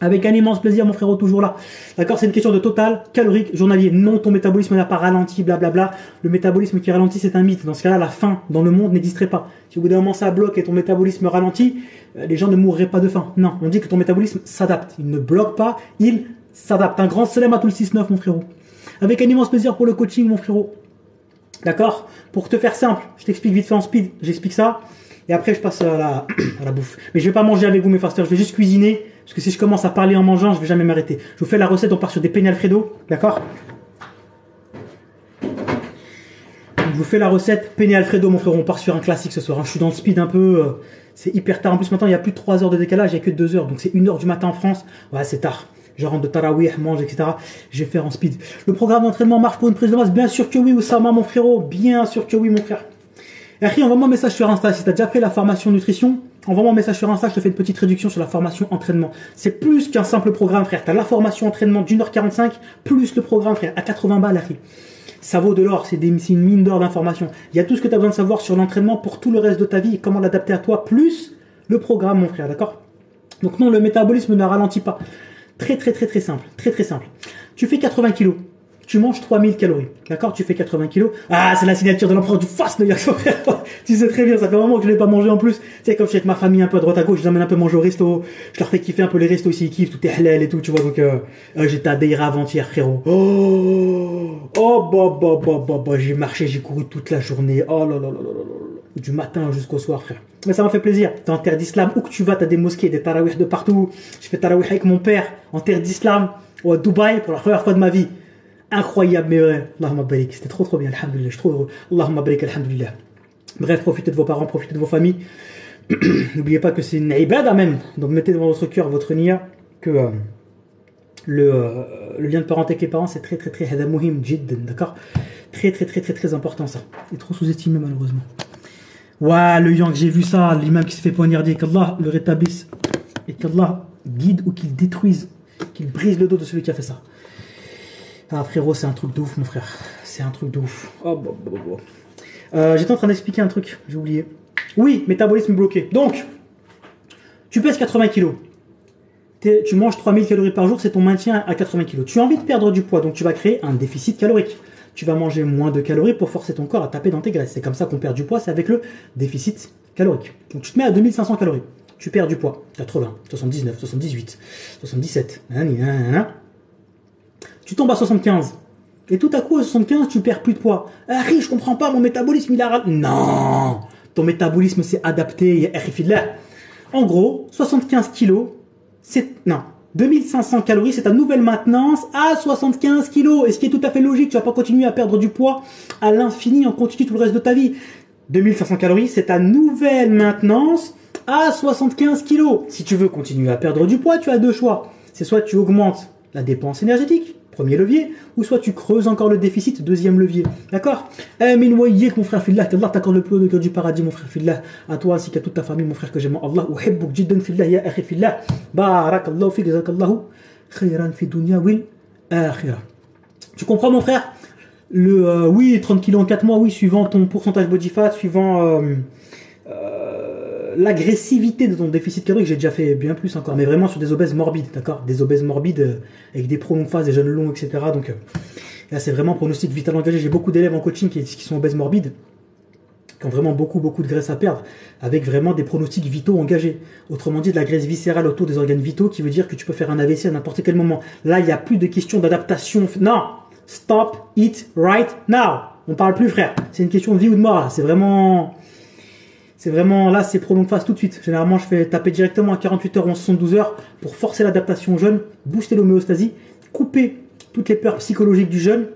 Avec un immense plaisir, mon frérot, toujours là. D'accord? C'est une question de total, calorique, journalier. Non, ton métabolisme n'a pas ralenti, blablabla. Le métabolisme qui ralentit, c'est un mythe. Dans ce cas-là, la faim dans le monde n'existerait pas. Si au bout d'un moment ça bloque et ton métabolisme ralentit, les gens ne mourraient pas de faim. Non, on dit que ton métabolisme s'adapte. Il ne bloque pas, il s'adapte. Un grand salam à tout le 6-9, mon frérot. Avec un immense plaisir pour le coaching, mon frérot. D'accord? Pour te faire simple, je t'explique vite fait en speed, j'explique ça, et après je passe à la bouffe. Mais je vais pas manger avec vous mes fasters, je vais juste cuisiner, parce que si je commence à parler en mangeant, je vais jamais m'arrêter. Je vous fais la recette, on part sur des penne Alfredo, d'accord? Je vous fais la recette, penne Alfredo mon frère, on part sur un classique ce soir. Hein. Je suis dans le speed un peu, c'est hyper tard. En plus maintenant il y a plus de 3 heures de décalage, il n'y a que 2 heures, donc c'est 1h du matin en France. Ouais, c'est tard. Je rentre de tarawih, mange, etc. Je vais faire en speed. Le programme d'entraînement marche pour une prise de masse? Bien sûr que oui, Oussama, mon frérot. Bien sûr que oui, mon frère. Et après, envoie-moi un message sur Insta. Si tu as déjà pris la formation nutrition, envoie-moi un message sur Insta. Je te fais une petite réduction sur la formation entraînement. C'est plus qu'un simple programme, frère. Tu as la formation entraînement d'1h45 plus le programme, frère, à 80 balles, la ça vaut de l'or. C'est une mine d'or d'informations. Il y a tout ce que tu as besoin de savoir sur l'entraînement pour tout le reste de ta vie et comment l'adapter à toi, plus le programme, mon frère. D'accord? Donc non, le métabolisme ne ralentit pas. Très très très très simple, très très simple. Tu fais 80 kilos, tu manges 3000 calories, d'accord? Tu fais 80 kilos. Ah, c'est la signature de l'empereur du fast, le frère. Tu sais très bien, ça fait un moment que je l'ai pas mangé en plus. Tu sais, comme je suis avec ma famille un peu à droite à gauche, je les emmène un peu manger au resto. Je leur fais kiffer un peu les restos ici, ils kiffent, tout est halal et tout, tu vois. Donc, j'étais à Deira avant-hier, frérot. J'ai marché, j'ai couru toute la journée. Oh là là là là là là. Du matin jusqu'au soir, frère. Mais ça m'a fait plaisir. T'es en terre d'islam, où que tu vas, t'as des mosquées, des tarawih de partout. Je fais tarawih avec mon père, en terre d'islam, ou à Dubaï, pour la première fois de ma vie. Incroyable, mais ouais. Allahumma barik. C'était trop bien, alhamdoulilah. Je suis trop heureux. Allahumma barik, alhamdoulilah. Bref, profitez de vos parents, profitez de vos familles. N'oubliez pas que c'est une ibada même. Donc mettez devant votre cœur, votre niya, que le lien de parenté avec les parents, c'est très très très hada muhim jiddan, d'accord? Très très très très très important ça. Et trop sous-estimé malheureusement. Ouah, le yang, j'ai vu ça, l'imam qui se fait poignarder, qu'Allah le rétablisse et qu'Allah guide ou qu'il détruise, qu'il brise le dos de celui qui a fait ça. Ah frérot, c'est un truc de ouf mon frère, c'est un truc de ouf. Oh, j'étais en train d'expliquer un truc, j'ai oublié. Oui, métabolisme bloqué. Donc, tu pèses 80 kilos. Tu manges 3000 calories par jour, c'est ton maintien à 80 kilos. Tu as envie de perdre du poids, donc tu vas créer un déficit calorique. Tu vas manger moins de calories pour forcer ton corps à taper dans tes graisses. C'est comme ça qu'on perd du poids, c'est avec le déficit calorique. Donc tu te mets à 2500 calories. Tu perds du poids. 80, 79, 78, 77. Tu tombes à 75. Et tout à coup, à 75, tu perds plus de poids. Ah, je comprends pas, mon métabolisme, il a... Non, ton métabolisme s'est adapté. En gros, 75 kilos, c'est... Non, 2500 calories, c'est ta nouvelle maintenance à 75 kilos. Et ce qui est tout à fait logique, tu vas pas continuer à perdre du poids à l'infini en continu tout le reste de ta vie. 2500 calories, c'est ta nouvelle maintenance à 75 kilos. Si tu veux continuer à perdre du poids, tu as deux choix. C'est soit tu augmentes la dépense énergétique, premier levier, ou soit tu creuses encore le déficit, deuxième levier. D'accord? Amin wayyik, mon frère fillah, qu'Allah t'accorde le plus haut degré du paradis, mon frère fillah, à toi ainsi qu'à toute ta famille, mon frère que j'aime. Allah, uhibbouk jiddan fillah, ya akhi fillah, barakallahu fik, jazakallahu khayran fi dunya wil akhirah. Tu comprends, mon frère? Oui, 30 kilos en 4 mois, oui, suivant ton pourcentage body fat, suivant l'agressivité de ton déficit calorique, j'ai déjà fait bien plus encore, mais vraiment sur des obèses morbides, d'accord? Des obèses morbides avec des prolongues phases, des jeûnes longs, etc. Donc là, c'est vraiment pronostic vital engagé. J'ai beaucoup d'élèves en coaching qui sont obèses morbides, qui ont vraiment beaucoup de graisse à perdre, avec vraiment des pronostics vitaux engagés. Autrement dit, de la graisse viscérale autour des organes vitaux, qui veut dire que tu peux faire un AVC à n'importe quel moment. Là, il n'y a plus de question d'adaptation. Non! Stop, eat right now. On parle plus, frère. C'est une question de vie ou de mort. C'est vraiment là, c'est prolongue phase tout de suite. Généralement, je fais taper directement à 48 heures ou en 72 heures pour forcer l'adaptation au jeûne, booster l'homéostasie, couper toutes les peurs psychologiques du jeûne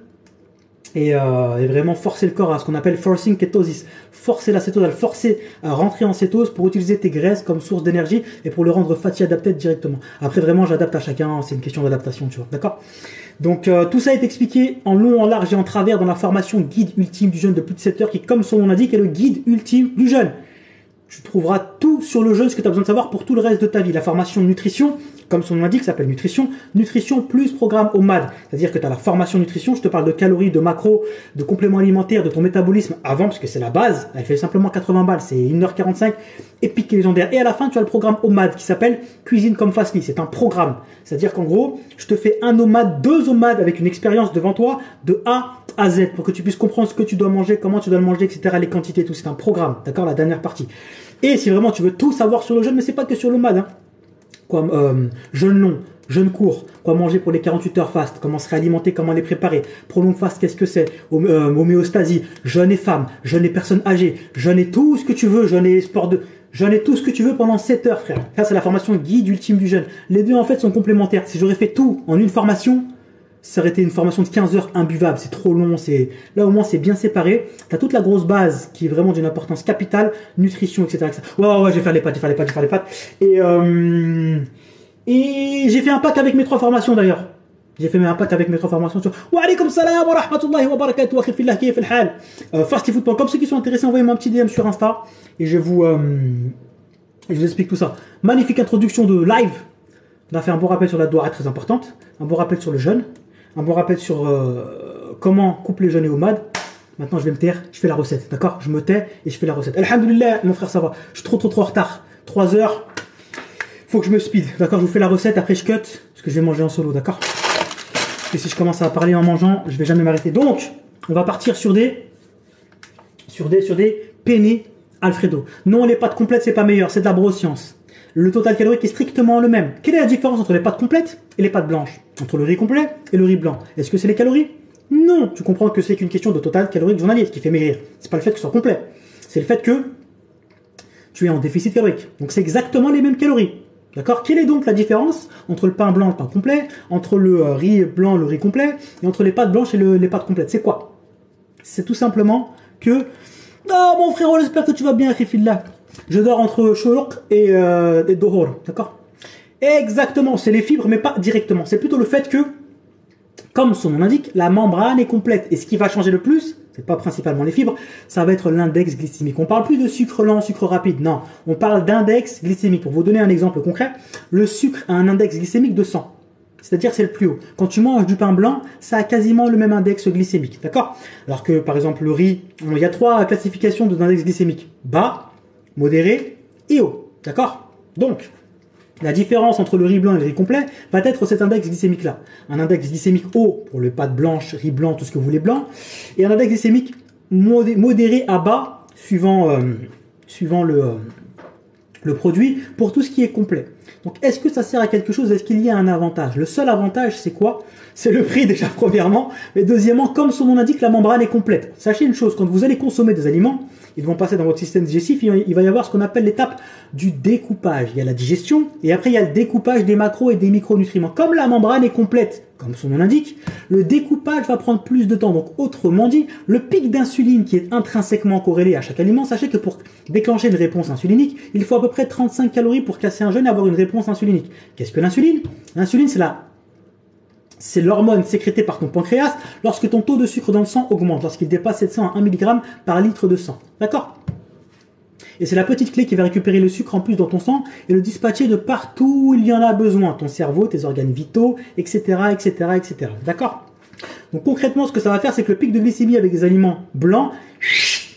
et vraiment forcer le corps à ce qu'on appelle forcing ketosis. Forcer la cétose, forcer à rentrer en cétose pour utiliser tes graisses comme source d'énergie et pour le rendre fatty adapted directement. Après, vraiment, j'adapte à chacun. C'est une question d'adaptation, tu vois. D'accord? Donc tout ça est expliqué en long, en large et en travers dans la formation guide ultime du jeûne de plus de 7 heures qui, comme son nom l'indique, est le guide ultime du jeûne. Tu trouveras tout sur le jeûne, ce que tu as besoin de savoir pour tout le reste de ta vie. La formation nutrition, comme son nom l'indique, s'appelle nutrition. Nutrition plus programme OMAD. C'est-à-dire que tu as la formation nutrition, je te parle de calories, de macros, de compléments alimentaires, de ton métabolisme avant, parce que c'est la base. Elle fait simplement 80 balles, c'est 1h45, épique et légendaire. Et à la fin, tu as le programme OMAD qui s'appelle Cuisine comme Fastly. C'est un programme. C'est-à-dire qu'en gros, je te fais un OMAD, 2 OMAD avec une expérience devant toi de A à Z pour que tu puisses comprendre ce que tu dois manger, comment tu dois le manger, etc. Les quantités, tout. C'est un programme. D'accord? La dernière partie. Et si vraiment tu veux tout savoir sur le jeûne, mais c'est pas que sur l'OMAD, hein. Quoi, jeûne long, jeûne court, quoi manger pour les 48 heures fast, comment se réalimenter, comment les préparer, prolongue fast, qu'est-ce que c'est, homéostasie, jeûne et femmes, jeûne et personnes âgées, jeûne et tout ce que tu veux, jeûne et sport de... Jeûne et tout ce que tu veux pendant 7 heures, frère. Ça, c'est la formation guide ultime du jeûne. Les deux, en fait, sont complémentaires. Si j'aurais fait tout en une formation, ça aurait été une formation de 15 heures imbuvable. C'est trop long. Là, au moins, c'est bien séparé. Tu as toute la grosse base qui est vraiment d'une importance capitale. Nutrition, etc. Ouais, je vais faire les pâtes, Et j'ai fait un pack avec mes 3 formations, d'ailleurs. J'ai fait un pack avec mes 3 formations sur wa alaykum salam wa rahmatullahi wa barakatuh wa khifillah kayf al hal. Fastyfood.com. Ceux qui sont intéressés, envoyez-moi un petit DM sur Insta et je vous explique tout ça. Magnifique introduction de live. On a fait un bon rappel sur la doua, très importante. Un bon rappel sur le jeûne. Un bon rappel sur comment coupler le jeûne et OMAD. Maintenant, je vais me taire, je fais la recette. D'accord? Je me tais et je fais la recette. Alhamdulillah, mon frère, ça va. Je suis trop en retard. 3 heures. Faut que je me speed. D'accord? Je vous fais la recette, après je cut. Parce que je vais manger en solo. D'accord? Et si je commence à parler en mangeant, je vais jamais m'arrêter. Donc, on va partir sur des penne Alfredo. Non, les pâtes complètes, c'est pas meilleur, c'est de la broscience. Le total calorique est strictement le même. Quelle est la différence entre les pâtes complètes et les pâtes blanches? Entre le riz complet et le riz blanc? Est-ce que c'est les calories? Non. Tu comprends que c'est qu'une question de total calorique journalier, ce qui fait maigrir. C'est pas le fait que ce soit complet. C'est le fait que tu es en déficit calorique. Donc c'est exactement les mêmes calories. D'accord? Quelle est donc la différence entre le pain blanc et le pain complet, entre le riz blanc et le riz complet, et entre les pâtes blanches et les pâtes complètes? C'est quoi? C'est tout simplement que... Oh mon frérot, j'espère que tu vas bien, Khifillah. Je dors entre shouruq et dohor, d'accord? Exactement, c'est les fibres, mais pas directement. C'est plutôt le fait que, comme son nom l'indique, la membrane est complète. Et ce qui va changer le plus, c'est pas principalement les fibres, ça va être l'index glycémique. On parle plus de sucre lent, sucre rapide, non. On parle d'index glycémique. Pour vous donner un exemple concret, le sucre a un index glycémique de 100. C'est-à-dire que c'est le plus haut. Quand tu manges du pain blanc, ça a quasiment le même index glycémique, d'accord? Alors que, par exemple, le riz, il y a 3 classifications d'index glycémique. Bas, modéré et haut, d'accord? Donc, la différence entre le riz blanc et le riz complet va être cet index glycémique-là. Un index glycémique haut pour les pâtes blanches, riz blanc, tout ce que vous voulez blanc, et un index glycémique modéré à bas, suivant le produit, pour tout ce qui est complet. Donc, est-ce que ça sert à quelque chose? Est-ce qu'il y a un avantage? Le seul avantage, c'est quoi? C'est le prix déjà, premièrement. Mais deuxièmement, comme son nom l'indique, la membrane est complète. Sachez une chose, quand vous allez consommer des aliments, ils vont passer dans votre système digestif, il va y avoir ce qu'on appelle l'étape du découpage. Il y a la digestion, et après il y a le découpage des macros et des micronutriments. Comme la membrane est complète, comme son nom l'indique, le découpage va prendre plus de temps. Donc, autrement dit, le pic d'insuline qui est intrinsèquement corrélé à chaque aliment, sachez que pour déclencher une réponse insulinique, il faut à peu près 35 calories pour casser un jeûne et avoir une réponse insulinique. Qu'est-ce que l'insuline? L'insuline, c'est l'hormone sécrétée par ton pancréas lorsque ton taux de sucre dans le sang augmente, lorsqu'il dépasse 700 à 1 mg par litre de sang. D'accord? Et c'est la petite clé qui va récupérer le sucre en plus dans ton sang et le dispatcher de partout où il y en a besoin. Ton cerveau, tes organes vitaux, etc., etc., etc. D'accord? Donc concrètement, ce que ça va faire, c'est que le pic de glycémie avec des aliments blancs,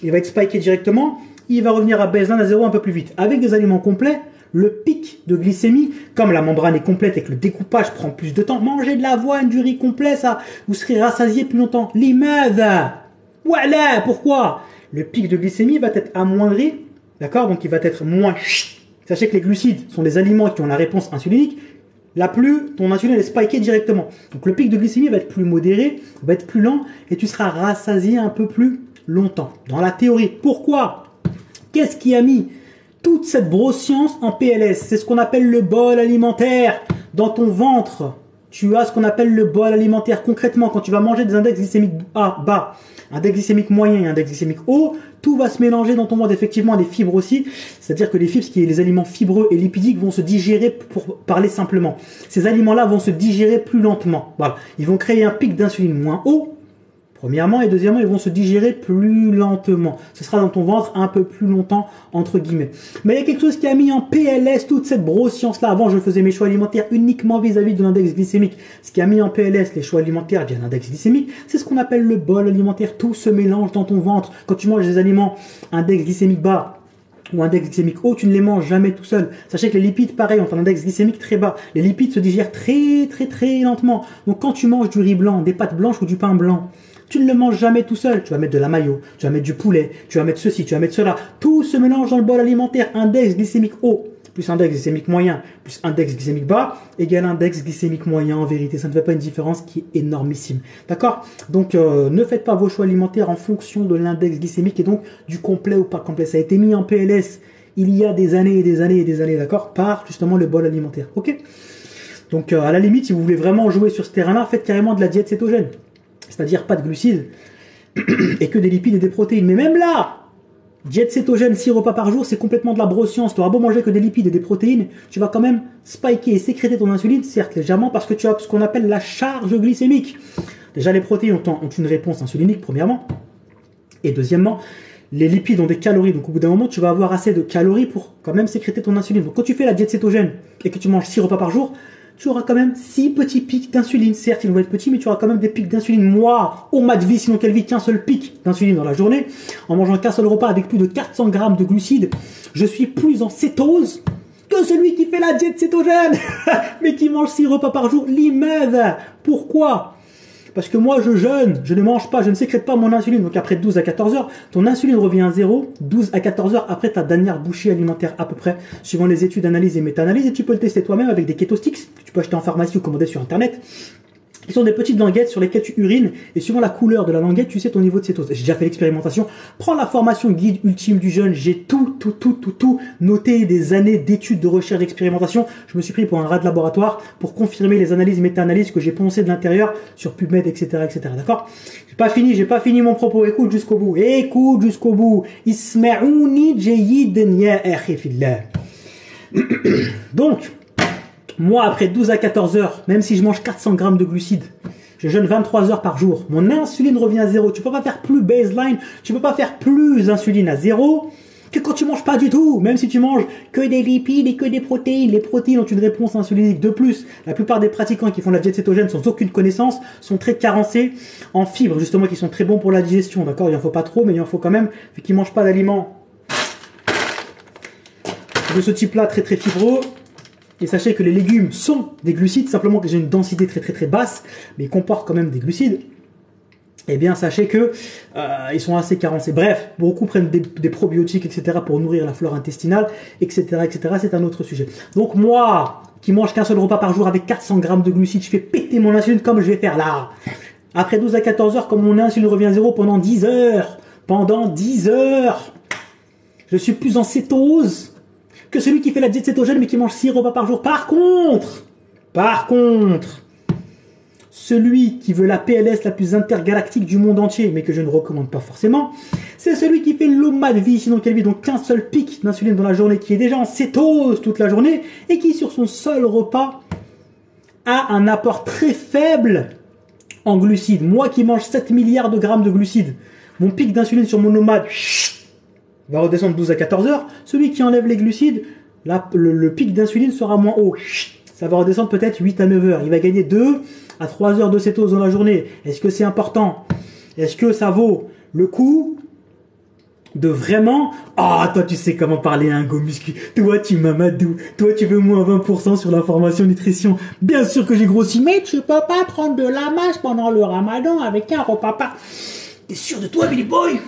il va être spiké directement, il va revenir à baseline à 0 un peu plus vite. Avec des aliments complets, le pic de glycémie, comme la membrane est complète et que le découpage prend plus de temps, mangez de l'avoine, du riz complet, ça, vous serez rassasié plus longtemps. Limada. Voilà, pourquoi? Le pic de glycémie va être amoindri, d'accord? Donc il va être moins. Sachez que les glucides sont des aliments qui ont la réponse insulinique. Ton insuline est spikée directement. Donc le pic de glycémie va être plus modéré, va être plus lent et tu seras rassasié un peu plus longtemps. Dans la théorie. Pourquoi? Qu'est-ce qui a mis toute cette brossience en PLS? C'est ce qu'on appelle le bol alimentaire. Dans ton ventre, tu as ce qu'on appelle le bol alimentaire. Concrètement, quand tu vas manger des index glycémiques bas, index glycémique moyen et index glycémique haut, tout va se mélanger dans ton ventre. Effectivement, les fibres aussi. C'est-à-dire que les fibres, les aliments fibreux et lipidiques vont se digérer, pour parler simplement. Ces aliments-là vont se digérer plus lentement. Voilà. Ils vont créer un pic d'insuline moins haut. Premièrement, et deuxièmement, ils vont se digérer plus lentement. Ce sera dans ton ventre un peu plus longtemps, entre guillemets. Mais il y a quelque chose qui a mis en PLS toute cette brossience-là. Avant, je faisais mes choix alimentaires uniquement vis-à-vis de l'index glycémique. Ce qui a mis en PLS les choix alimentaires via l'index glycémique, c'est ce qu'on appelle le bol alimentaire. Tout se mélange dans ton ventre. Quand tu manges des aliments index glycémique bas ou index glycémique haut, tu ne les manges jamais tout seul. Sachez que les lipides, pareil, ont un index glycémique très bas. Les lipides se digèrent très, très, très lentement. Donc, quand tu manges du riz blanc, des pâtes blanches ou du pain blanc, tu ne le manges jamais tout seul. Tu vas mettre de la mayo, tu vas mettre du poulet, tu vas mettre ceci, tu vas mettre cela. Tout se mélange dans le bol alimentaire. Index glycémique haut plus index glycémique moyen plus index glycémique bas égale index glycémique moyen. En vérité, ça ne fait pas une différence qui est énormissime. D'accord? Donc, ne faites pas vos choix alimentaires en fonction de l'index glycémique et donc du complet ou pas complet. Ça a été mis en PLS il y a des années et des années et des années, d'accord? Par justement le bol alimentaire. Ok? Donc, à la limite, si vous voulez vraiment jouer sur ce terrain-là, faites carrément de la diète cétogène. C'est-à-dire pas de glucides et que des lipides et des protéines. Mais même là, diète cétogène, 6 repas par jour, c'est complètement de la brossience. Tu auras beau manger que des lipides et des protéines, tu vas quand même spiker et sécréter ton insuline, certes légèrement, parce que tu as ce qu'on appelle la charge glycémique. Déjà, les protéines ont une réponse insulinique, premièrement. Et deuxièmement, les lipides ont des calories. Donc, au bout d'un moment, tu vas avoir assez de calories pour quand même sécréter ton insuline. Donc, quand tu fais la diète cétogène et que tu manges 6 repas par jour, tu auras quand même 6 petits pics d'insuline. Certes, ils vont être petits, mais tu auras quand même des pics d'insuline. Moi, au mat de vie, sinon quelle vie, qu'un seul pic d'insuline dans la journée, en mangeant qu'un seul repas avec plus de 400 grammes de glucides, je suis plus en cétose que celui qui fait la diète cétogène, mais qui mange 6 repas par jour. L'imède. Pourquoi? Parce que moi, je jeûne, je ne mange pas, je ne sécrète pas mon insuline. Donc après 12 à 14 heures, ton insuline revient à 0, 12 à 14 heures après ta dernière bouchée alimentaire à peu près, suivant les études, analyses et méta-analyses. Et tu peux le tester toi-même avec des kétostiques que tu peux acheter en pharmacie ou commander sur Internet, qui sont des petites languettes sur lesquelles tu urines, et suivant la couleur de la languette, tu sais ton niveau de cétose. J'ai déjà fait l'expérimentation. Prends la formation guide ultime du jeûne. J'ai tout noté, des années d'études, de recherche, d'expérimentation. Je me suis pris pour un rat de laboratoire pour confirmer les analyses, méta-analyses que j'ai poncées de l'intérieur sur PubMed, etc., etc. D'accord? J'ai pas fini mon propos. Écoute jusqu'au bout. Écoute jusqu'au bout. Isma'ouni jayyiden ya akhi fillah. Donc, moi, après 12 à 14 heures, même si je mange 400 grammes de glucides, je jeûne 23 heures par jour, mon insuline revient à zéro. Tu peux pas faire plus baseline, tu peux pas faire plus d'insuline à zéro que quand tu manges pas du tout. Même si tu manges que des lipides et que des protéines. Les protéines ont une réponse insulinique. De plus, la plupart des pratiquants qui font la diète cétogène sans aucune connaissance sont très carencés en fibres, justement, qui sont très bons pour la digestion. D'accord? Il en faut pas trop, mais il en faut quand même, vu qu'ils mangent pas d'aliments de ce type-là, très fibreux. Et sachez que les légumes sont des glucides, simplement qu'ils ont une densité très basse, mais ils comportent quand même des glucides. Eh bien, sachez que ils sont assez carencés. Bref, beaucoup prennent des probiotiques, etc. pour nourrir la flore intestinale, etc., etc. C'est un autre sujet. Donc moi, qui mange qu'un seul repas par jour avec 400 grammes de glucides, je fais péter mon insuline comme je vais faire là. Après 12 à 14 heures, comme mon insuline revient à zéro pendant 10 heures. Pendant 10 heures, je suis plus en cétose que celui qui fait la diète cétogène mais qui mange 6 repas par jour. Par contre, celui qui veut la PLS la plus intergalactique du monde entier, mais que je ne recommande pas forcément, c'est celui qui fait l'OMAD vie, sinon quelle vie, donc qu'un seul pic d'insuline dans la journée, qui est déjà en cétose toute la journée, et qui sur son seul repas a un apport très faible en glucides. Moi qui mange 7 milliards de grammes de glucides, mon pic d'insuline sur mon OMAD va redescendre 12 à 14 heures. Celui qui enlève les glucides, là, le pic d'insuline sera moins haut. Ça va redescendre peut-être 8 à 9 heures. Il va gagner 2 à 3 heures de cétose dans la journée. Est-ce que c'est important? Est-ce que ça vaut le coup de vraiment... Ah, toi, tu sais comment parler à un go muscu. Toi, tu m'amadou. Toi, tu veux moins 20% sur la formation nutrition. Bien sûr que j'ai grossi, mais tu peux pas prendre de la masse pendant le ramadan avec un repas par... T'es sûr de toi, Billy Boy?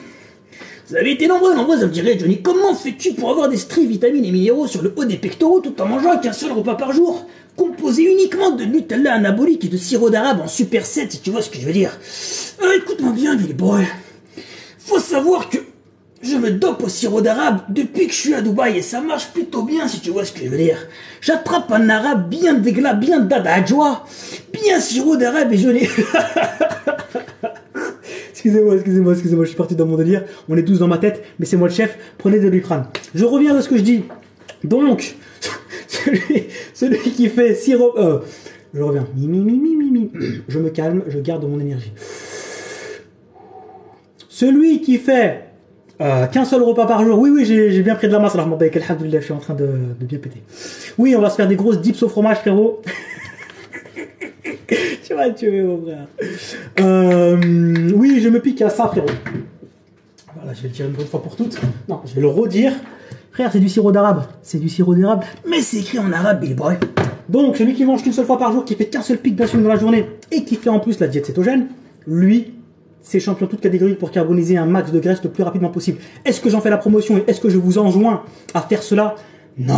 Vous avez été nombreux à me dire, Johnny, comment fais-tu pour avoir des stries, vitamines et minéraux sur le haut des pectoraux tout en mangeant qu'un seul repas par jour, composé uniquement de Nutella anabolique et de sirop d'arabe en super set, si tu vois ce que je veux dire. Écoute-moi bien, Billy Boy. Faut savoir que je me dope au sirop d'arabe depuis que je suis à Dubaï et ça marche plutôt bien, si tu vois ce que je veux dire. J'attrape un arabe bien dégla, bien dadadjoie, bien sirop d'arabe et je l'ai... Excusez-moi, je suis parti dans mon délire. On est tous dans ma tête, mais c'est moi le chef. Prenez de l'Iprane. Je reviens de ce que je dis. Donc, celui qui fait sirop... je reviens. Je me calme, je garde mon énergie. Celui qui fait qu'un seul repas par jour. Oui, j'ai bien pris de la masse. Alors, alhamdoulilah, je suis en train de bien péter. Oui, on va se faire des grosses dips au fromage, frérot. Tu vas le tuer, mon frère. Oui, je me pique à ça, frérot. Voilà, je vais le tirer une bonne fois pour toutes. Non, je vais le redire. Frère, c'est du sirop d'arabe. C'est du sirop d'érable, mais c'est écrit en arabe, Billy Boy. Donc, celui qui mange qu'une seule fois par jour, qui fait qu'un seul pic d'insuline dans la journée, et qui fait en plus la diète cétogène, lui, c'est champion toute catégorie pour carboniser un max de graisse le plus rapidement possible. Est-ce que j'en fais la promotion et est-ce que je vous enjoins à faire cela? Non.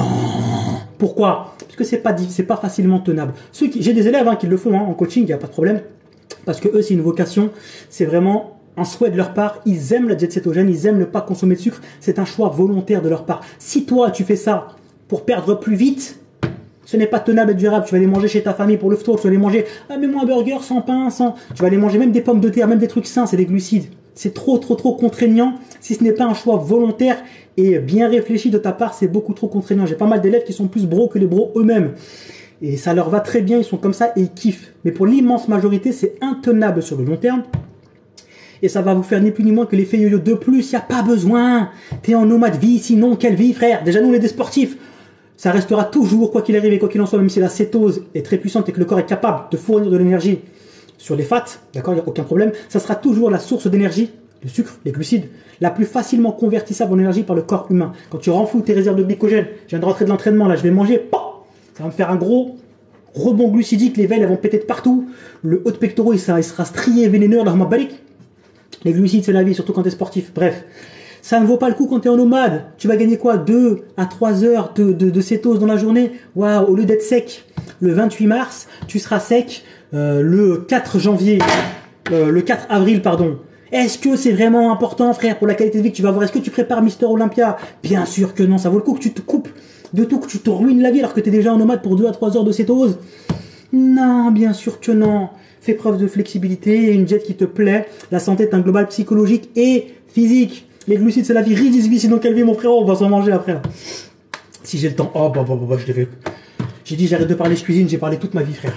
Pourquoi? Parce que c'est pas facilement tenable. J'ai des élèves qui le font en coaching, il n'y a pas de problème. Parce que eux, c'est une vocation, c'est vraiment un souhait de leur part. Ils aiment la diète cétogène, ils aiment ne pas consommer de sucre. C'est un choix volontaire de leur part. Si toi, tu fais ça pour perdre plus vite, ce n'est pas tenable et durable. Tu vas aller manger chez ta famille pour le ftour, tu vas aller manger, mets-moi un burger sans pain, sans... Tu vas aller manger même des pommes de terre, même des trucs sains, c'est des glucides. C'est trop contraignant. Si ce n'est pas un choix volontaire et bien réfléchi de ta part, c'est beaucoup trop contraignant. J'ai pas mal d'élèves qui sont plus bros que les bros eux-mêmes. Et ça leur va très bien, ils sont comme ça et ils kiffent. Mais pour l'immense majorité, c'est intenable sur le long terme. Et ça va vous faire ni plus ni moins que l'effet yo-yo. De plus, il n'y a pas besoin. T'es en nomade vie, sinon quelle vie, frère? Déjà, nous, on est des sportifs. Ça restera toujours, quoi qu'il arrive et quoi qu'il en soit, même si la cétose est très puissante et que le corps est capable de fournir de l'énergie sur les fats, d'accord, il n'y a aucun problème, ça sera toujours la source d'énergie, le sucre, les glucides, la plus facilement convertissable en énergie par le corps humain. Quand tu renfloues tes réserves de glycogène, je viens de rentrer de l'entraînement, là, je vais manger, ça va me faire un gros rebond glucidique, les veines elles vont péter de partout, le haut de pectoraux il sera strié, vénéneux, là, les glucides c'est la vie, surtout quand tu es sportif, bref. Ça ne vaut pas le coup quand tu es en nomade. Tu vas gagner quoi? 2 à 3 heures de cétose dans la journée. Waouh, au lieu d'être sec le 28 mars, tu seras sec le 4 janvier, le 4 avril, pardon. Est-ce que c'est vraiment important, frère, pour la qualité de vie que tu vas avoir? Est-ce que tu prépares Mister Olympia? Bien sûr que non, ça vaut le coup que tu te coupes de tout, que tu te ruines la vie alors que tu es déjà en nomade pour 2 à 3 heures de cétose. Non, bien sûr que non. Fais preuve de flexibilité, une diète qui te plaît. La santé est un global psychologique et physique. Les glucides, c'est la vie. Riz vie, sinon quelle vie, mon frérot? On va s'en manger après. Là. Si j'ai le temps. Oh, je devais. J'ai dit, j'arrête de parler cuisine, j'ai parlé toute ma vie, frère.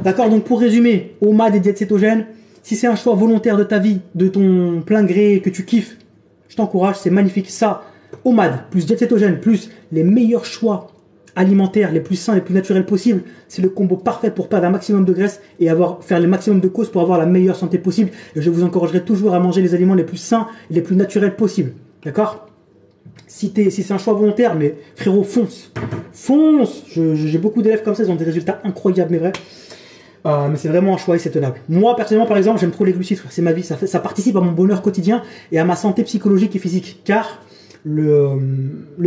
D'accord, donc pour résumer, OMAD et diète cétogène, si c'est un choix volontaire de ta vie, de ton plein gré, que tu kiffes, je t'encourage, c'est magnifique. Ça, OMAD, plus diète cétogène, plus les meilleurs choix alimentaires, les plus sains, les plus naturels possibles, c'est le combo parfait pour perdre un maximum de graisse et faire le maximum de causes pour avoir la meilleure santé possible. Et je vous encouragerai toujours à manger les aliments les plus sains et les plus naturels possibles. D'accord? Si c'est un choix volontaire, mais frérot, fonce. Fonce! J'ai beaucoup d'élèves comme ça, ils ont des résultats incroyables, mais vrais. Mais c'est vraiment un choix et c'est tenable. Moi, personnellement, par exemple, j'aime trop les glucides, c'est ma vie. Ça participe à mon bonheur quotidien et à ma santé psychologique et physique. Car le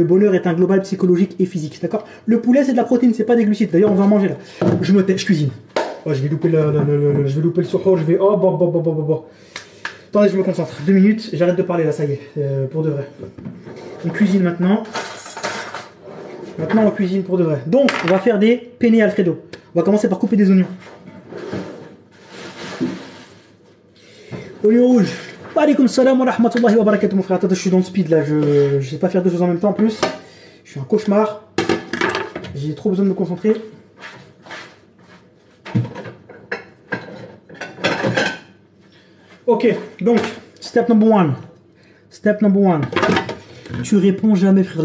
bonheur est un global psychologique et physique. D'accord? Le poulet, c'est de la protéine, c'est pas des glucides. D'ailleurs, on va en manger là. Je me tais, je cuisine. Oh, je vais louper le suhoor, je vais. Oh, bon. Attendez, je me concentre. 2 minutes, j'arrête de parler là, ça y est, pour de vrai. On cuisine maintenant. Maintenant, on cuisine pour de vrai. Donc, on va faire des penne Alfredo. On va commencer par couper des oignons. Oignons rouges. Wa alaykoum salam wa rahmatullahi wa barakatuh, mon frère. Attends, je suis dans le speed là. Je ne sais pas faire 2 choses en même temps en plus. Je suis un cauchemar. J'ai trop besoin de me concentrer. Ok, donc, step number one. Step number one. Tu réponds jamais, frère.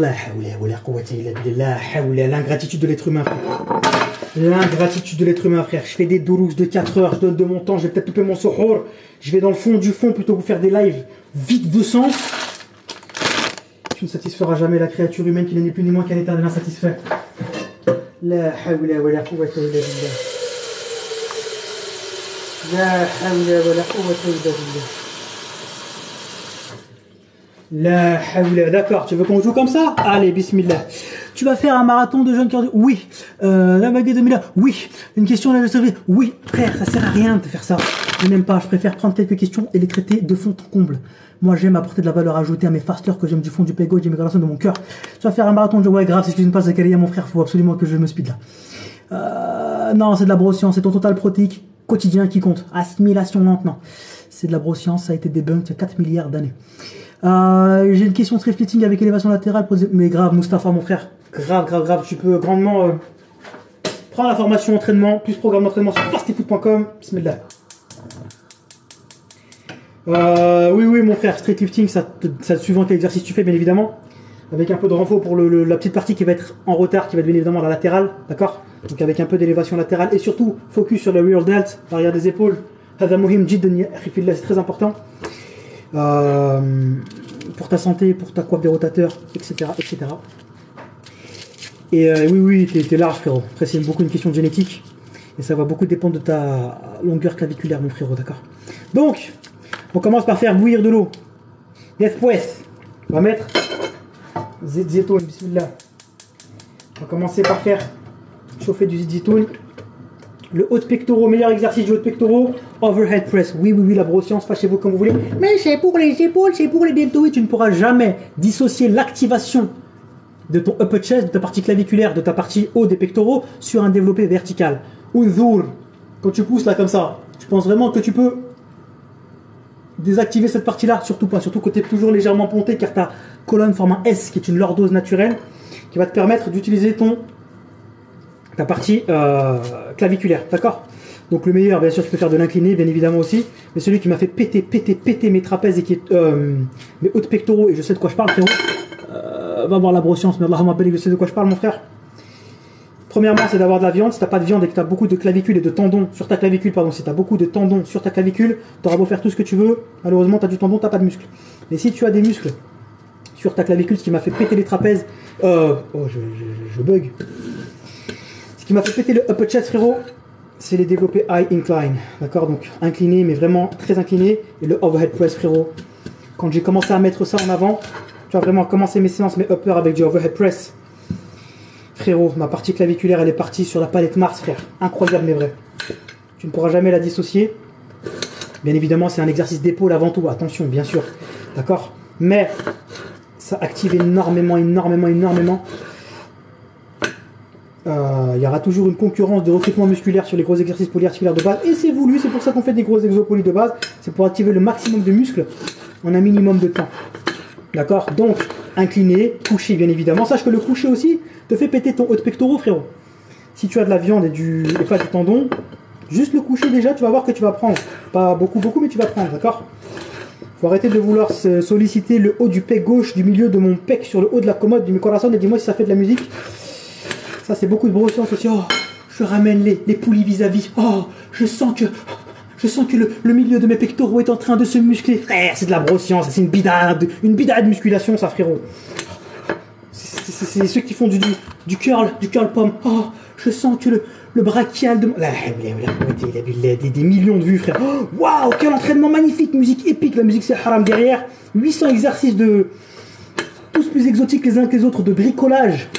L'ingratitude de l'être humain, frère. L'ingratitude de l'être humain, frère. Je fais des doulous de 4 heures, je donne de mon temps, je vais peut-être louper mon suhoor. Je vais dans le fond du fond plutôt que vous faire des lives vides de sens. Tu ne satisferas jamais la créature humaine qui n'est ni plus ni moins qu'un éternel insatisfait. La hawla wa la quwwata illa billah. La hawla wa la quwwata illa billah. La hawla, d'accord, tu veux qu'on joue comme ça? Allez, bismillah. Tu vas faire un marathon de jeunes cardio? Oui. La baguette de Mila? Oui. Une question à la survie? Oui. Frère, ça sert à rien de faire ça. Je n'aime pas, je préfère prendre quelques questions et les traiter de fond en comble. Moi, j'aime apporter de la valeur ajoutée à mes fasters que j'aime du fond du pego et des migrations de mon cœur. Tu vas faire un marathon de ouais, grave, si je cuisine pas Zakaria, mon frère, faut absolument que je me speed là. Non, c'est de la broscience, c'est ton total protéique quotidien qui compte. Assimilation lente, non. C'est de la broscience, ça a été débunked il y a 4 milliards d'années. J'ai une question très fleeting avec élévation latérale posée. Mais grave, Mustapha, mon frère. Grave. Tu peux grandement prendre la formation entraînement, plus programme d'entraînement sur fastyfoot.com. Bismillah. Oui, mon frère. Street lifting, ça suivant quel exercice tu fais, bien évidemment. Avec un peu de renfort pour la petite partie qui va être en retard, qui va être bien évidemment la latérale. D'accord? Donc avec un peu d'élévation latérale. Et surtout, focus sur le rear delt, l'arrière des épaules. C'est très important. Pour ta santé, pour ta coiffe des rotateurs, etc. Et oui, t'es large, frérot. Après, c'est beaucoup une question de génétique. Et ça va beaucoup dépendre de ta longueur claviculaire, mon frérot, d'accord? Donc, on commence par faire bouillir de l'eau. Después, on va mettre zitoun, bismillah. On va commencer par faire chauffer du zitoun. Le haut de pectoraux, meilleur exercice du haut de pectoraux, overhead press. Oui, la broscience, fâchez-vous comme vous voulez. Mais c'est pour les épaules, c'est pour les deltoïdes. Tu ne pourras jamais dissocier l'activation de ton upper chest, de ta partie claviculaire, de ta partie haut des pectoraux sur un développé vertical. Unzur, quand tu pousses là comme ça, tu penses vraiment que tu peux désactiver cette partie-là? Surtout pas, surtout que tu es toujours légèrement ponté car ta colonne forme un S qui est une lordose naturelle qui va te permettre d'utiliser ta partie claviculaire, d'accord? Donc le meilleur, bien sûr, tu peux faire de l'incliné, bien évidemment aussi, mais celui qui m'a fait péter mes trapèzes et qui est mes hauts de pectoraux, et je sais de quoi je parle, frérot, va voir la broscience, mais Allah m'appelle, je sais de quoi je parle, mon frère. Premièrement, c'est d'avoir de la viande. Si tu n'as pas de viande et que tu as beaucoup de clavicules et de tendons sur ta clavicule, si tu as beaucoup de tendons sur ta clavicule, tu auras beau faire tout ce que tu veux, malheureusement, tu as du tendon, tu n'as pas de muscle. Mais si tu as des muscles sur ta clavicule, ce qui m'a fait péter les trapèzes, je bug. Ce qui m'a fait péter le upper chest, frérot, c'est les développés high incline, d'accord? Donc incliné, mais vraiment très incliné, et le overhead press, frérot. Quand j'ai commencé à mettre ça en avant, tu vas vraiment commencer mes séances, mes uppers avec du overhead press. Frérot, ma partie claviculaire, elle est partie sur la palette Mars, frère. Incroyable, mais vrai. Tu ne pourras jamais la dissocier. Bien évidemment, c'est un exercice d'épaule avant tout. Attention, bien sûr. D'accord? Mais ça active énormément. Il y aura toujours une concurrence de recrutement musculaire sur les gros exercices polyarticulaires de base. Et c'est voulu, c'est pour ça qu'on fait des gros exopolis de base. C'est pour activer le maximum de muscles en un minimum de temps. D'accord? Donc, incliné, couché, bien évidemment. Sache que le couché aussi te fait péter ton haut de pectoraux, frérot. Si tu as de la viande et pas du tendon, juste le coucher déjà, tu vas voir que tu vas prendre. Pas beaucoup, mais tu vas prendre, d'accord? Faut arrêter de vouloir solliciter le haut du pec gauche, du milieu de mon pec sur le haut de la commode du micro-corazon, et dis-moi si ça fait de la musique. Ça, c'est beaucoup de brossance aussi. Oh, je ramène les poulies vis-à-vis. Oh, je sens que le milieu de mes pectoraux est en train de se muscler. Frère, c'est de la brossance, c'est une bidade de musculation, ça, frérot. C'est ceux qui font du curl pomme. Oh, je sens que le brachial de... Des millions de vues, frère. Waouh, quel entraînement magnifique, musique épique. La musique, c'est haram derrière. 800 exercices tous plus exotiques les uns que les autres, de bricolage.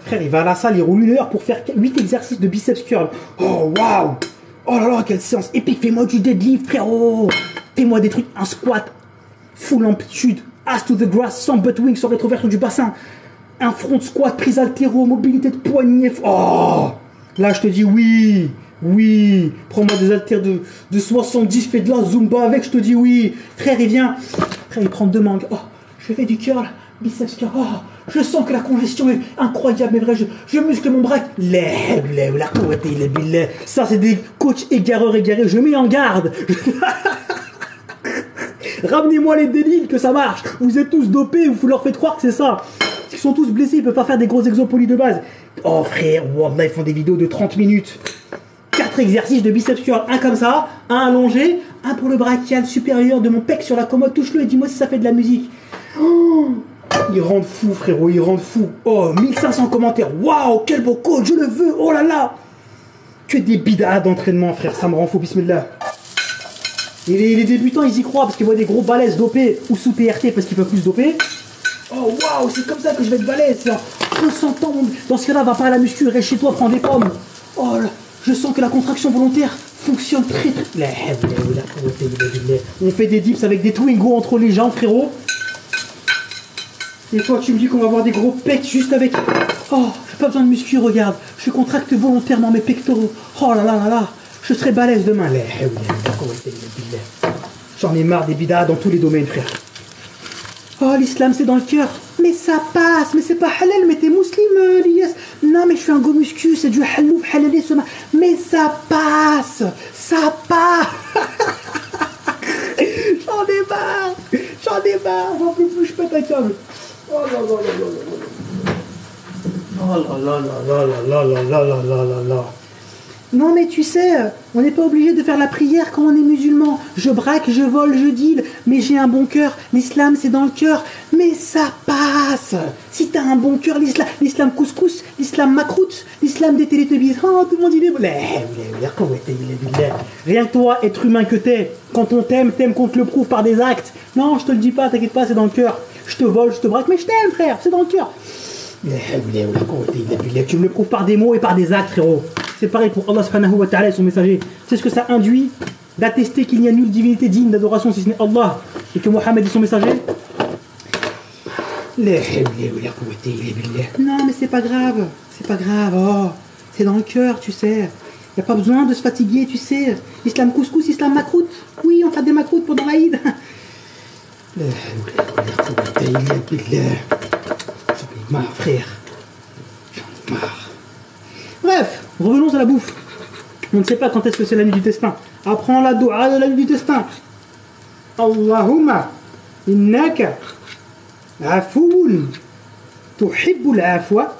Frère, il va à la salle, il roule 1 heure pour faire 8 exercices de biceps curl. Oh, waouh. Oh là là, quelle séance épique. Fais-moi du deadlift, frérot. Fais-moi des trucs, un squat. Full amplitude. Ass to the grass, sans butt wing, sans rétroversion du bassin. Un front squat, prise haltéro, mobilité de poignet. Oh, là, je te dis oui. Oui. Prends-moi des haltères de 70, fais de la zumba avec, je te dis oui. Frère, il vient. Frère, il prend 2 mangues. Oh, je fais du curl, biceps curl. Oh, je sens que la congestion est incroyable, mais vrai, je muscle mon bras. Ça, c'est des coachs égarés. Je mets en garde. Ramenez-moi les débiles que ça marche. Vous êtes tous dopés, vous leur faites croire que c'est ça. Ils sont tous blessés, ils peuvent pas faire des gros exopolis de base. Oh frère, wallah, ils font des vidéos de 30 minutes. 4 exercices de biceps curl, un comme ça, un allongé, un pour le brachial supérieur de mon pec sur la commode. Touche-le et dis-moi si ça fait de la musique. Oh, ils rendent fou, frérot, ils rendent fou. Oh, 1500 commentaires. Waouh, quel beau coach, je le veux. Oh là là. Que des bidas d'entraînement, frère, ça me rend fou, bismillah. Et les débutants, ils y croient parce qu'ils voient des gros balèzes dopés ou sous PRT parce qu'ils peuvent plus se doper. Oh waouh, c'est comme ça que je vais être balèze. On s'entend. Dans ce cas-là, va pas à la muscu, reste chez toi, prends des pommes. Oh là, je sens que la contraction volontaire fonctionne très. On fait des dips avec des Twingo entre les jambes, frérot. Et toi, tu me dis qu'on va avoir des gros pecs juste avec. Oh, j'ai pas besoin de muscu, regarde. Je contracte volontairement mes pectoraux. Oh là là là là. Je serai balèze demain. J'en ai marre des bidas dans tous les domaines, frère. Oh, l'islam, c'est dans le cœur. Mais ça passe, mais c'est pas halal, mais t'es musulman, Elias. Non, mais je suis un go muscu, c'est du halouf, halalé, mais ça passe. Ça passe. J'en ai marre. J'en peux plus, je pète un câble. Oh là là là là là. Oh là là là là là là là là là là. Non mais tu sais, on n'est pas obligé de faire la prière quand on est musulman. Je braque, je vole, je deal, mais j'ai un bon cœur. L'islam c'est dans le cœur, mais ça passe. Si t'as un bon cœur, l'islam couscous, l'islam macroute, l'islam des télétubbies. Oh, tout le monde il est... Rien que toi, être humain que t'es, quand on t'aime qu'on te le prouve par des actes. Non, je te le dis pas, t'inquiète pas, c'est dans le cœur. Je te vole, je te braque, mais je t'aime frère, c'est dans le cœur. Tu me le prouves par des mots et par des actes, frérot. C'est pareil pour Allah subhanahu wa ta'ala et son messager. C'est ce que ça induit d'attester qu'il n'y a nulle divinité digne d'adoration si ce n'est Allah et que Mohammed est son messager. Non mais c'est pas grave, oh, c'est dans le cœur, tu sais. Il n'y a pas besoin de se fatiguer, tu sais. Islam couscous, islam macroute. Oui, on fait des macroutes pendant l'Aïd. J'en ai marre, frère. J'en ai marre. Bref, revenons à la bouffe. On ne sait pas quand est-ce que c'est la nuit du destin. Apprends la doua de la nuit du destin. Allahumma innaka afoun tuhibbul afwa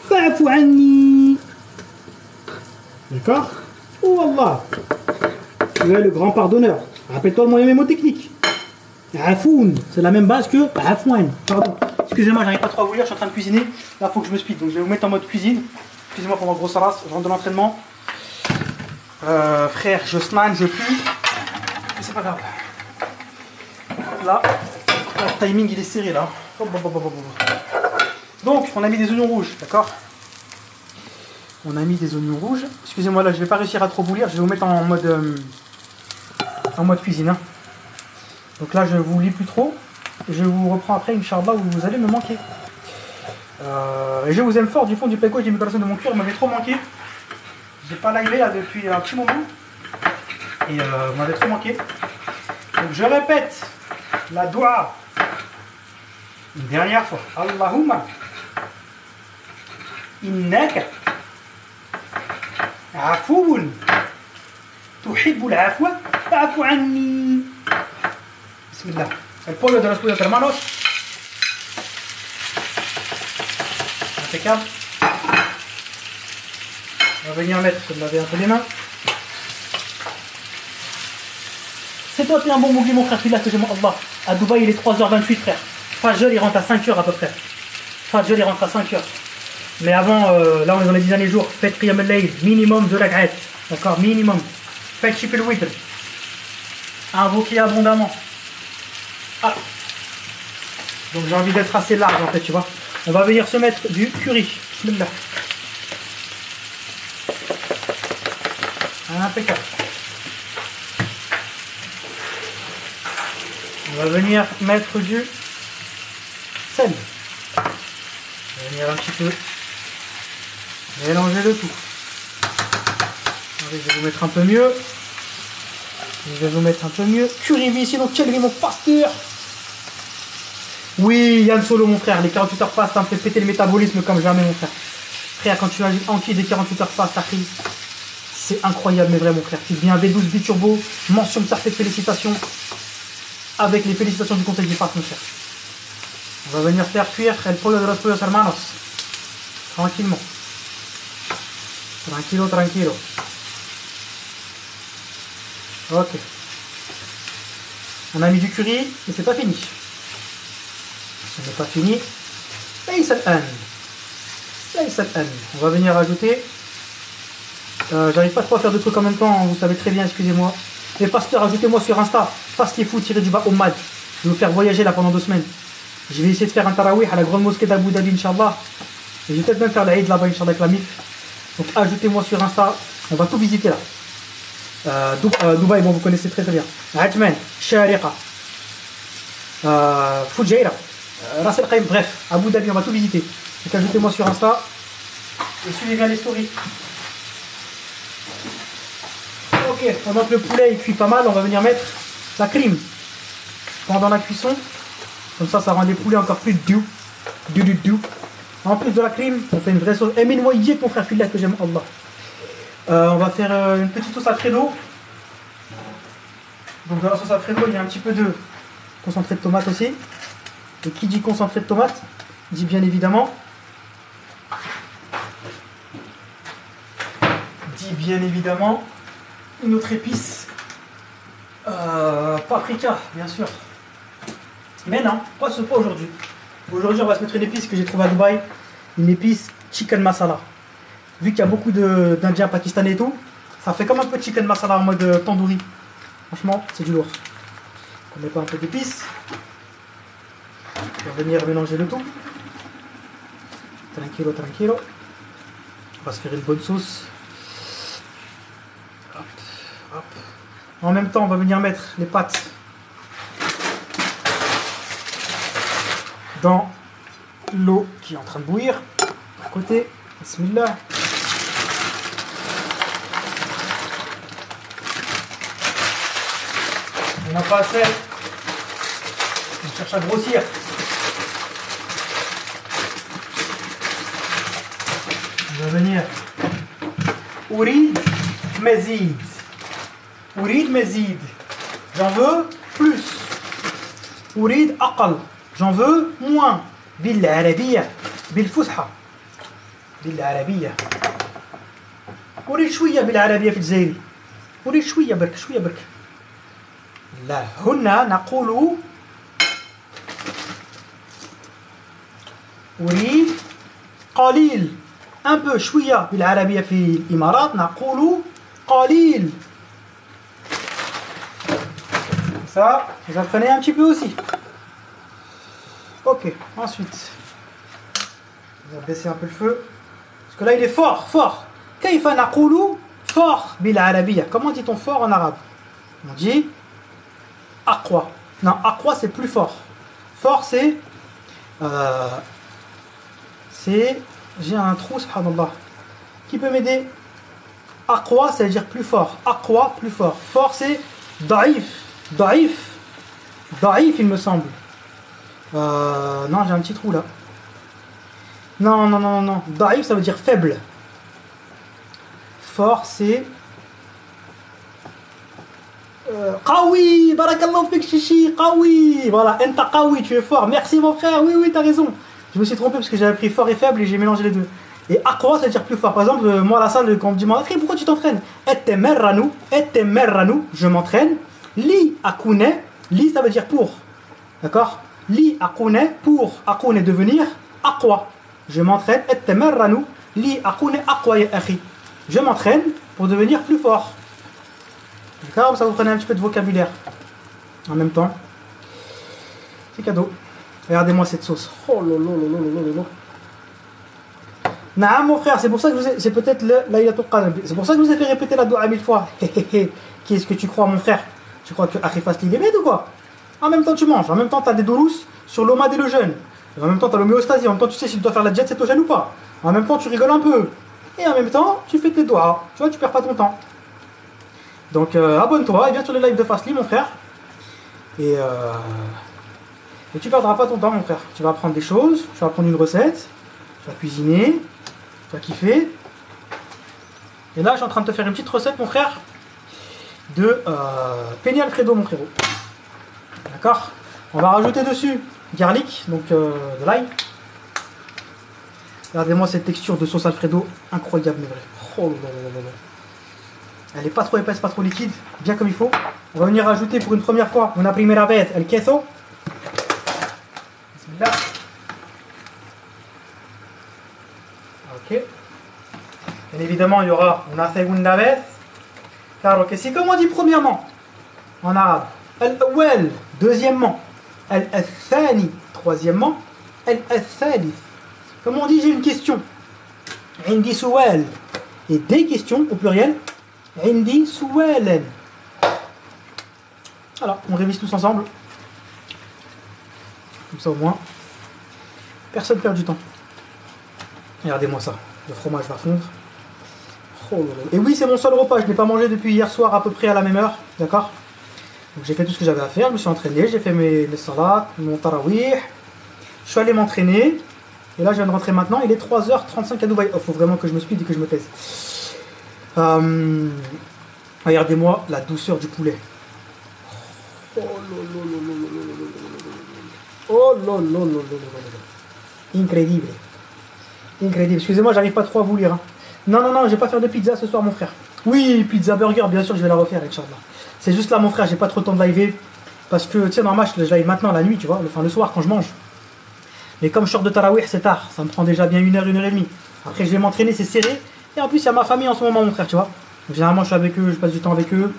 fa'fu anni. D'accord? Oh Allah, tu es le grand pardonneur. Rappelle-toi le moyen mémotechnique. Afoun, c'est la même base que afouan. Pardon. Excusez-moi, j'arrive pas trop à vous lire, je suis en train de cuisiner. Là, il faut que je me speed, donc je vais vous mettre en mode cuisine. Excusez-moi pour ma grosse race, je rentre de l'entraînement. Frère, je sman, je pue. Mais c'est pas grave. là, le timing il est serré là. Donc, on a mis des oignons rouges, d'accord? On a mis des oignons rouges. Excusez-moi, là, je vais pas réussir à trop bouillir. Je vais vous mettre en mode cuisine. Hein. Donc là, je vous lis plus trop. Et je vous reprends après, Inch'Allah, où vous allez me manquer. Et je vous aime fort du fond du placo. J'ai mis personne de mon cœur, vous m'avez trop manqué. J'ai pas livé là depuis un petit moment. Et vous m'avez trop manqué. Donc je répète la doua une dernière fois. Allahumma innaka afoun tuhibbul afwa fa'fu anni. Bismillah. El pollo de los pollos hermanos. Impeccable. On va venir mettre, comme laver un peu les mains. C'est toi qui es un bon mougli, mon frère, celui-là que j'aime Allah. À Dubaï, il est 3h28, frère. Fajr, il rentre à 5h à peu près. Fajr, il rentre à 5h. Mais avant, là, on est dans les 10 derniers jours. Faites Qiyam al-Layl, minimum de la grève. D'accord, minimum. Faites Ship al-Witr. Invoquez abondamment. Ah. Donc j'ai envie d'être assez large en fait, tu vois. On va venir se mettre du curry. Bismillah. Impeccable. On va venir mettre du sel. On va venir un petit peu mélanger le tout. Allez, je vais vous mettre un peu mieux. Je vais vous mettre un peu mieux. Curry ici, donc quel est mon pasteur? Oui, Yann Solo, mon frère. Les 48 heures fast, ça me fait péter le métabolisme comme jamais, mon frère. Frère, quand tu as en qui des 48 heures fast, t'as pris. C'est incroyable, mais vrai, mon frère. Tu deviens V12 biturbo. Mention parfaite, félicitations. Avec les félicitations du conseil du fast, mon frère. On va venir faire cuire el pollo de los pollos hermanos. Tranquillement. Tranquilo, tranquilo. Ok. On a mis du curry, mais c'est pas fini. Ce n'est pas fini. On va venir ajouter. J'arrive pas trop à faire de trucs en même temps, vous savez très bien, excusez-moi. Les pasteurs, ajoutez-moi sur Insta, Fastifou-du-bas Omad. Je vais vous faire voyager là pendant 2 semaines. Je vais essayer de faire un tarawih à la grande mosquée d'Abu Dhabi, Inch'Allah. Et je vais peut-être même faire l'Aïd là-bas, Inch'Allah, avec la MIF. Donc ajoutez-moi sur Insta, on va tout visiter là. Dubaï, bon, vous connaissez très bien. Ajman, Shariqa, Fujairah, Ras Al Khaimah, bref, Abu Dhabi, on va tout visiter. Donc ajoutez-moi sur Insta et suivez bien les stories. Ok, pendant que le poulet il cuit pas mal, on va venir mettre la crème pendant la cuisson. Comme ça rend les poulets encore plus doux. En plus de la crème, on fait une vraie sauce. Aimez-moi, mon frère filet que j'aime Allah. On va faire une petite sauce Alfredo. Donc dans la sauce Alfredo, il y a un petit peu de concentré de tomate aussi. Et qui dit concentré de tomate, dit bien évidemment une autre épice. Paprika, bien sûr. Mais non, pas aujourd'hui. Aujourd'hui, on va se mettre une épice que j'ai trouvée à Dubaï. Une épice chicken masala. Vu qu'il y a beaucoup d'Indiens, Pakistanais et tout, ça fait comme un peu de chicken masala en mode tandoori. Franchement, c'est du lourd. On met pas un peu d'épices. On va venir mélanger le tout. Tranquilo. On va se faire une bonne sauce. Hop. En même temps, on va venir mettre les pâtes dans l'eau qui est en train de bouillir. À côté, bismillah. On n'a pas assez. On cherche à grossir. On va venir. Ourid mazid. J'en veux plus. Ourid aqal. J'en veux moins. Bil arabiyya. Bil fusha. Bil arabiyya. أريد شوية بالعربية في الجزائر. أريد شوية برك. لا هنا نقول أريد قليل. un peu شوية بالعربية في الإمارات نقول قليل. Ça, vous apprenez un petit peu aussi. Ok, ensuite, on va baisser un peu le feu. Parce que là, il est fort, fort. Kayfa naqulu fort bil arabiyya. Comment dit-on fort en arabe? On dit aqwa. Non, aqwa, c'est plus fort. Fort, c'est... j'ai un trou, subhanallah. Qui peut m'aider? Aqwa, ça veut dire plus fort. Aqwa, plus fort. Fort, c'est daif. Daif. Daif, il me semble. Non, j'ai un petit trou là. Non, non, non, non. Daif, ça veut dire faible. Fort, c'est... Qawi, barakallahu fik chichi, qawi. Voilà, enta qawi, tu es fort. Merci mon frère, oui, oui, t'as raison. Je me suis trompé parce que j'avais pris fort et faible et j'ai mélangé les deux. Et aqwa, ça veut dire plus fort. Par exemple, moi à la salle, quand on me dit pourquoi tu t'entraînes? Ettemerranu, je m'entraîne. Li akune, li ça veut dire pour. D'accord? Li akune, pour akune devenir, aqwa. Je m'entraîne, ettemerranu, li akune aqwa ya akhi. Je m'entraîne pour devenir plus fort. D'accord? Ça vous prenez un petit peu de vocabulaire. En même temps. C'est cadeau. Regardez-moi cette sauce. Oh lolo. Naam mon frère, c'est pour ça que c'est peut-être l'Aylatul Qadr. C'est pour ça que je vous ai fait répéter la doua 1000 fois. Qui est-ce que tu crois mon frère? Tu crois que Akhi Fasli il est bête ou quoi? En même temps tu manges, en même temps tu as des doulous sur l'omad et le jeûne. En même temps tu as l'homéostasie, en même temps tu sais si tu dois faire la diète cétogène ou pas. En même temps tu rigoles un peu. Et en même temps tu fais tes doigts. Tu vois, tu perds pas ton temps. Donc abonne-toi et viens sur les lives de Fasli mon frère. Et tu perdras pas ton temps mon frère. Tu vas apprendre des choses, tu vas apprendre une recette, tu vas cuisiner. Tu vas kiffer. Et là, je suis en train de te faire une petite recette, mon frère, de penne Alfredo, mon frérot. D'accord? On va rajouter dessus garlic, donc de l'ail. Regardez-moi cette texture de sauce Alfredo, incroyable, mais vrai. Oh là là là là. Elle n'est pas trop épaisse, pas trop liquide, bien comme il faut. On va venir rajouter pour une première fois una primera vez el queso. Bismillah. Ok. Bien évidemment, il y aura una segunda vez. Claro que si, comme on dit premièrement en arabe. Al-awwal, deuxièmement. Al-thani, troisièmement. Al-thalith. Comme on dit, j'ai une question. Indi suwal. Et des questions au pluriel. Indi suwalen. Voilà, on révise tous ensemble. Comme ça au moins, personne ne perd du temps. Regardez-moi ça, le fromage va fondre. Oh là là. Et oui, c'est mon seul repas, je ne l'ai pas mangé depuis hier soir à peu près à la même heure, d'accord? Donc j'ai fait tout ce que j'avais à faire, je me suis entraîné, j'ai fait mes salades, mon tarawih. Je suis allé m'entraîner, et là je viens de rentrer maintenant, il est 3h35 à Dubaï. Il faut vraiment que je me speed et que je me taise. Regardez-moi la douceur du poulet. Oh là là. Incroyable. Incroyable. Excusez-moi, j'arrive pas trop à vous lire. Hein. Non, je vais pas faire de pizza ce soir, mon frère. Oui, pizza burger, bien sûr, je vais la refaire, Inch'Allah. C'est juste là, mon frère, j'ai pas trop le temps de live. Parce que, tu sais, normal, je live maintenant, la nuit, tu vois, le soir, quand je mange. Mais comme je sors de Tarawih, c'est tard. Ça me prend déjà bien 1 heure, 1 heure et demie. Après, je vais m'entraîner, c'est serré. Et en plus, il y a ma famille en ce moment, mon frère, tu vois. Généralement, je suis avec eux, je passe du temps avec eux.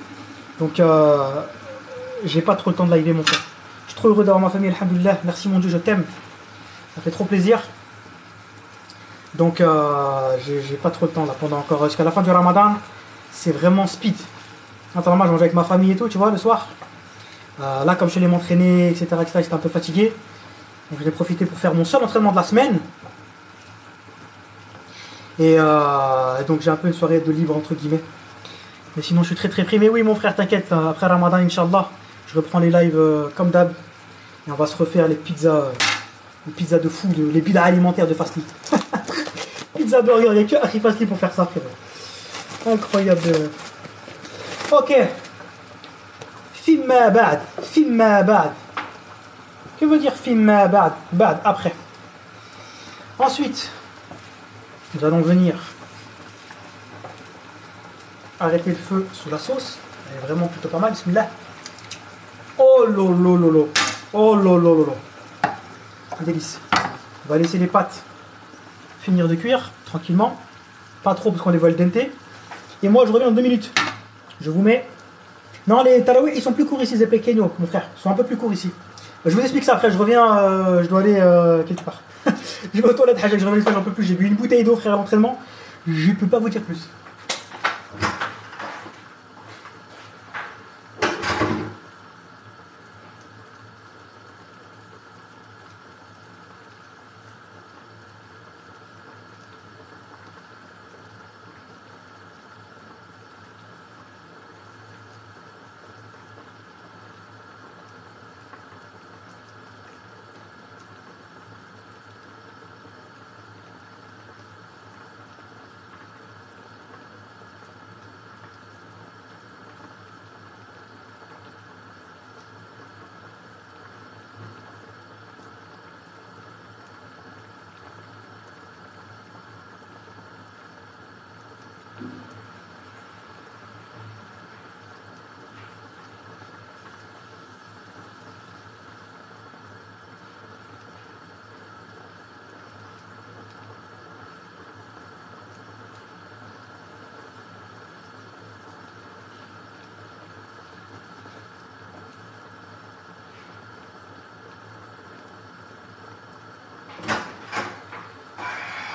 Donc, j'ai pas trop le temps de live, mon frère. Je suis trop heureux d'avoir ma famille, alhamdoulilah. Merci, mon Dieu, je t'aime. Ça fait trop plaisir. Donc j'ai pas trop de temps là pendant encore jusqu'à la fin du Ramadan, c'est vraiment speed. Normalement je mange avec ma famille et tout, tu vois, le soir. Là comme je suis allé m'entraîner, etc., j'étais un peu fatigué. Donc je vais profiter pour faire mon seul entraînement de la semaine. Et donc j'ai un peu une soirée de libre entre guillemets. Mais sinon je suis très pris. Mais oui mon frère, t'inquiète, après Ramadan, Inch'Allah, je reprends les lives comme d'hab. Et on va se refaire les pizzas de fou, les bidas alimentaires de Fasli. Pizza burger, il n'y a que Akhi Fasli pour faire ça, frérot. Incroyable. Ok. Fimma ba'd. Que veut dire fimma ba'd? Ba'd, après. Ensuite, nous allons venir arrêter le feu sous la sauce. Elle est vraiment plutôt pas mal, bismillah. Oh lolo. Oh lolo. Délice. On va laisser les pâtes finir de cuire tranquillement. Pas trop parce qu'on les voit al dente. Et moi je reviens en 2 minutes. Je vous mets Non, les tarawih, ils sont plus courts ici, les pequeños, mon frère. Ils sont un peu plus courts ici. Je vous explique ça après, je reviens, je dois aller quelque part. Je vais aux toilettes, je reviens, j'en peux plus. J'ai bu une bouteille d'eau, frère, à l'entraînement. Je peux pas vous dire plus.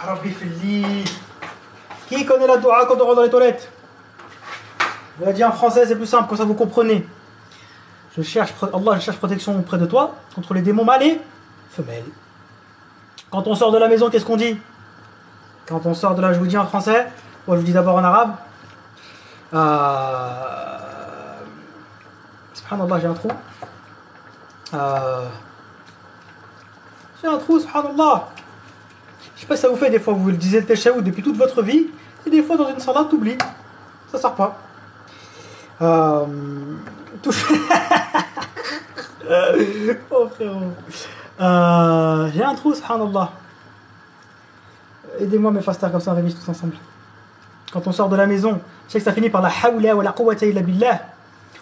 Rabbi Fili. Qui connaît la dua quand on rentre dans les toilettes? Je l'ai dit en français, c'est plus simple, comme ça vous comprenez. Allah, je cherche protection auprès de toi contre les démons mâles et femelles. Quand on sort de la maison, qu'est-ce qu'on dit? Quand on sort de là, je vous dis en français, moi je vous dis d'abord en arabe. Subhanallah, j'ai un trou. J'ai un trou, subhanallah. Je sais pas si ça vous fait des fois, vous le disiez le tashahhud depuis toute votre vie, et des fois dans une salade, t'oublies. Ça sort pas. Oh frérot. J'ai un trou, subhanallah. Aidez-moi mes fasters comme ça, on révise tous ensemble. Quand on sort de la maison, je sais que ça finit par la hawla wa la quwwata illa billah.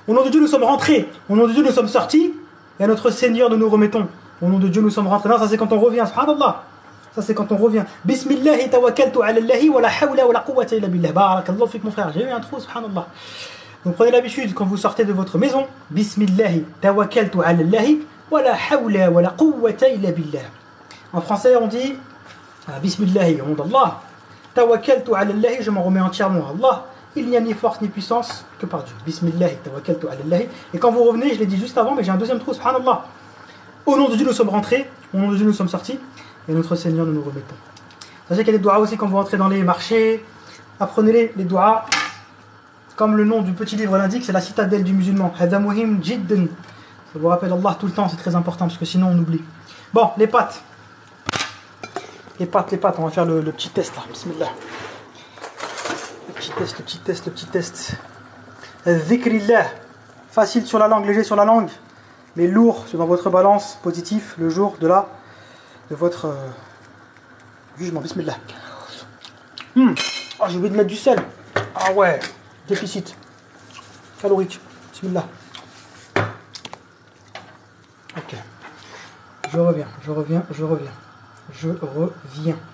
Au nom de Dieu, nous sommes rentrés. Au nom de Dieu, nous sommes sortis. Et à notre Seigneur, nous nous remettons. Au nom de Dieu, nous sommes rentrés. Non, ça c'est quand on revient, subhanallah. Ça c'est quand on revient. Bismillah tawakkaltu ala Allahi wa la hawla wa la quwwata illa billah. Barakallahu fik mon frère. J'ai eu un trou, subhanallah. Donc prenez l'habitude quand vous sortez de votre maison. Bismillah tawakkaltu ala Allahi wa la hawla wa la quwwata illa billah. En français, on dit Bismillah, au nom d'Allah. Tawakkaltu ala Allahi, je m'en remets entièrement à Allah. Il n'y a ni force ni puissance que par Dieu. Bismillah tawakkaltu ala Allahi. Et quand vous revenez, je l'ai dit juste avant, mais j'ai un deuxième trou, subhanallah. Au nom de Dieu, nous sommes rentrés. Au nom de Dieu, nous sommes sortis. Et notre Seigneur, nous nous remettons. Sachez qu'il y a des doigts aussi quand vous rentrez dans les marchés. Apprenez les doigts. Comme le nom du petit livre l'indique, c'est la citadelle du musulman. Hada muhim jiddan. Ça vous rappelle Allah tout le temps, c'est très important parce que sinon on oublie. Bon, les pâtes. Les pâtes, on va faire le petit test là. Bismillah. Le petit test. Dhikrillah. Facile sur la langue, léger sur la langue, mais lourd dans votre balance, positif le jour de votre jugement. Bismillah. Oh, j'ai oublié de mettre du sel. Ah ouais, déficit calorique. Bismillah. Ok. Je reviens.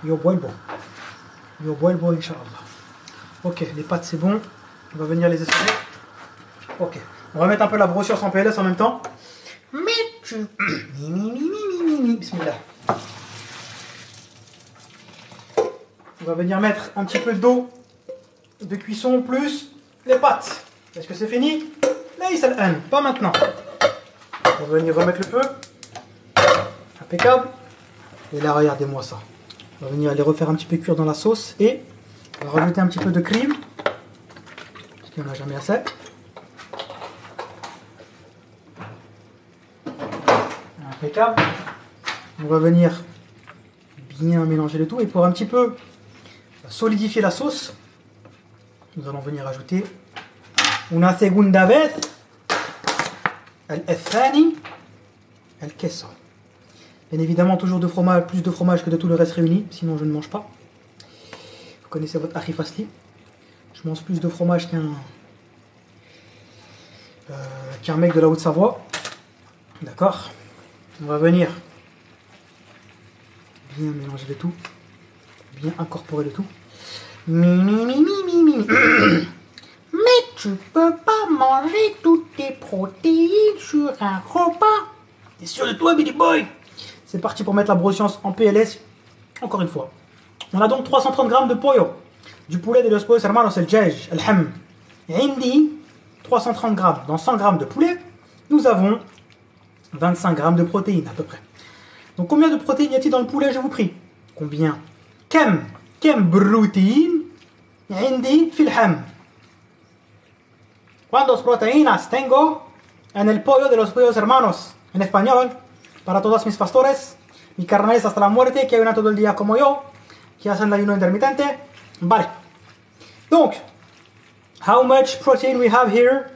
Yo boy, Inch'Allah. Ok, les pâtes c'est bon. On va venir les essayer. Ok. On va mettre un peu la brochure sans PLS en même temps. Bismillah. On va venir mettre un petit peu d'eau de cuisson plus les pâtes. Est-ce que c'est fini? Là, il s'en pas maintenant. On va venir remettre le feu. Impeccable. Et là, regardez-moi ça. On va venir les refaire un petit peu cuire dans la sauce et on va rajouter un petit peu de crème. Parce qu'il n'y en a jamais assez. Impeccable. On va venir bien mélanger le tout et pour un petit peu solidifier la sauce, nous allons venir ajouter una segunda vez al-athani al-queso. Bien évidemment toujours de fromage, plus de fromage que de tout le reste réuni, sinon je ne mange pas. Vous connaissez votre Akhi Fasli. Je mange plus de fromage qu'un mec de la Haute-Savoie. D'accord. On va venir bien mélanger le tout, bien incorporer le tout. Mais tu peux pas manger toutes tes protéines sur un repas. T'es sûr de toi, Billy Boy? C'est parti pour mettre la broscience en PLS. Encore une fois. On a donc 330 grammes de pollo. Du poulet de los pollos hermanos el djaj, el ham. Indi, 330 grammes. Dans 100 grammes de poulet, nous avons 25 grammes de protéines à peu près. Donc combien de protéines y a-t-il dans le poulet, je vous prie? Combien? Kem protein عندي في الحم. ¿Cuántas proteínas tengo en el pollo de los pollos hermanos? En español, para todos mis pastores, mi carnales hasta la muerte, que ayunan todo el día como yo, que hacen el ayuno intermitente. Vale. Donc, how much protein we have here?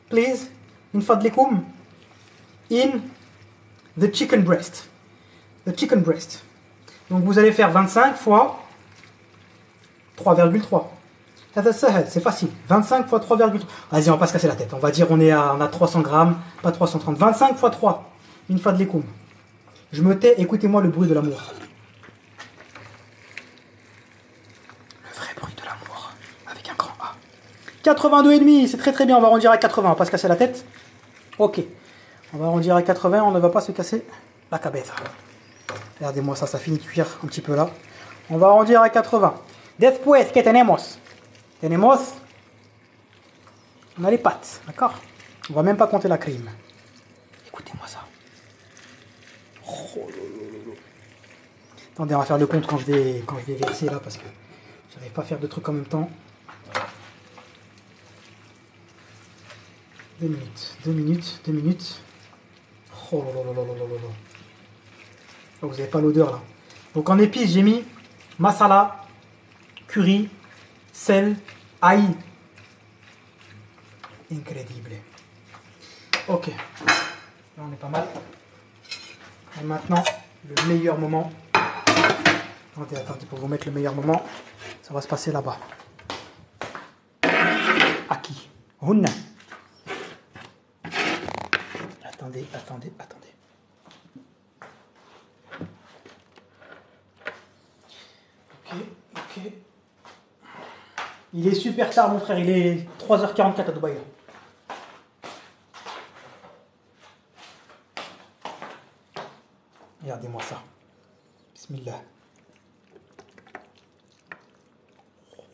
Please, in fadlikum, in the chicken breast. The chicken breast. Donc vous allez faire 25 fois 3,3. C'est facile. 25 fois 3,3. Vas-y, on va pas se casser la tête. On va dire on a 300 grammes, pas 330. 25 fois 3. Une fois de l'écoum. Je me tais, écoutez-moi le bruit de l'amour. Le vrai bruit de l'amour. Avec un grand A. 82,5. C'est très très bien. On va arrondir à 80. On va pas se casser la tête. Ok. On va arrondir à 80. On ne va pas se casser la cabeza. Regardez-moi ça, ça finit de cuire un petit peu là. On va arrondir à 80. Después, ¿qué tenemos? Tenemos, on a les pâtes, d'accord? On va même pas compter la crème. Écoutez-moi ça. Oh, attendez, on va faire le compte quand je vais verser là parce que j'arrive pas à faire deux trucs en même temps. 2 minutes, 2 minutes, 2 minutes. Oh là là là là là là là. Oh, vous n'avez pas l'odeur là. Donc en épices, j'ai mis masala, curry, sel, ail. Incroyable. Ok. Là on est pas mal. Et maintenant, le meilleur moment. Attendez, pour vous mettre le meilleur moment, ça va se passer là-bas. Aki. Hunna. Attendez. Ok. Il est super tard, mon frère. Il est 3h44 à Dubaï. Regardez-moi ça. Bismillah.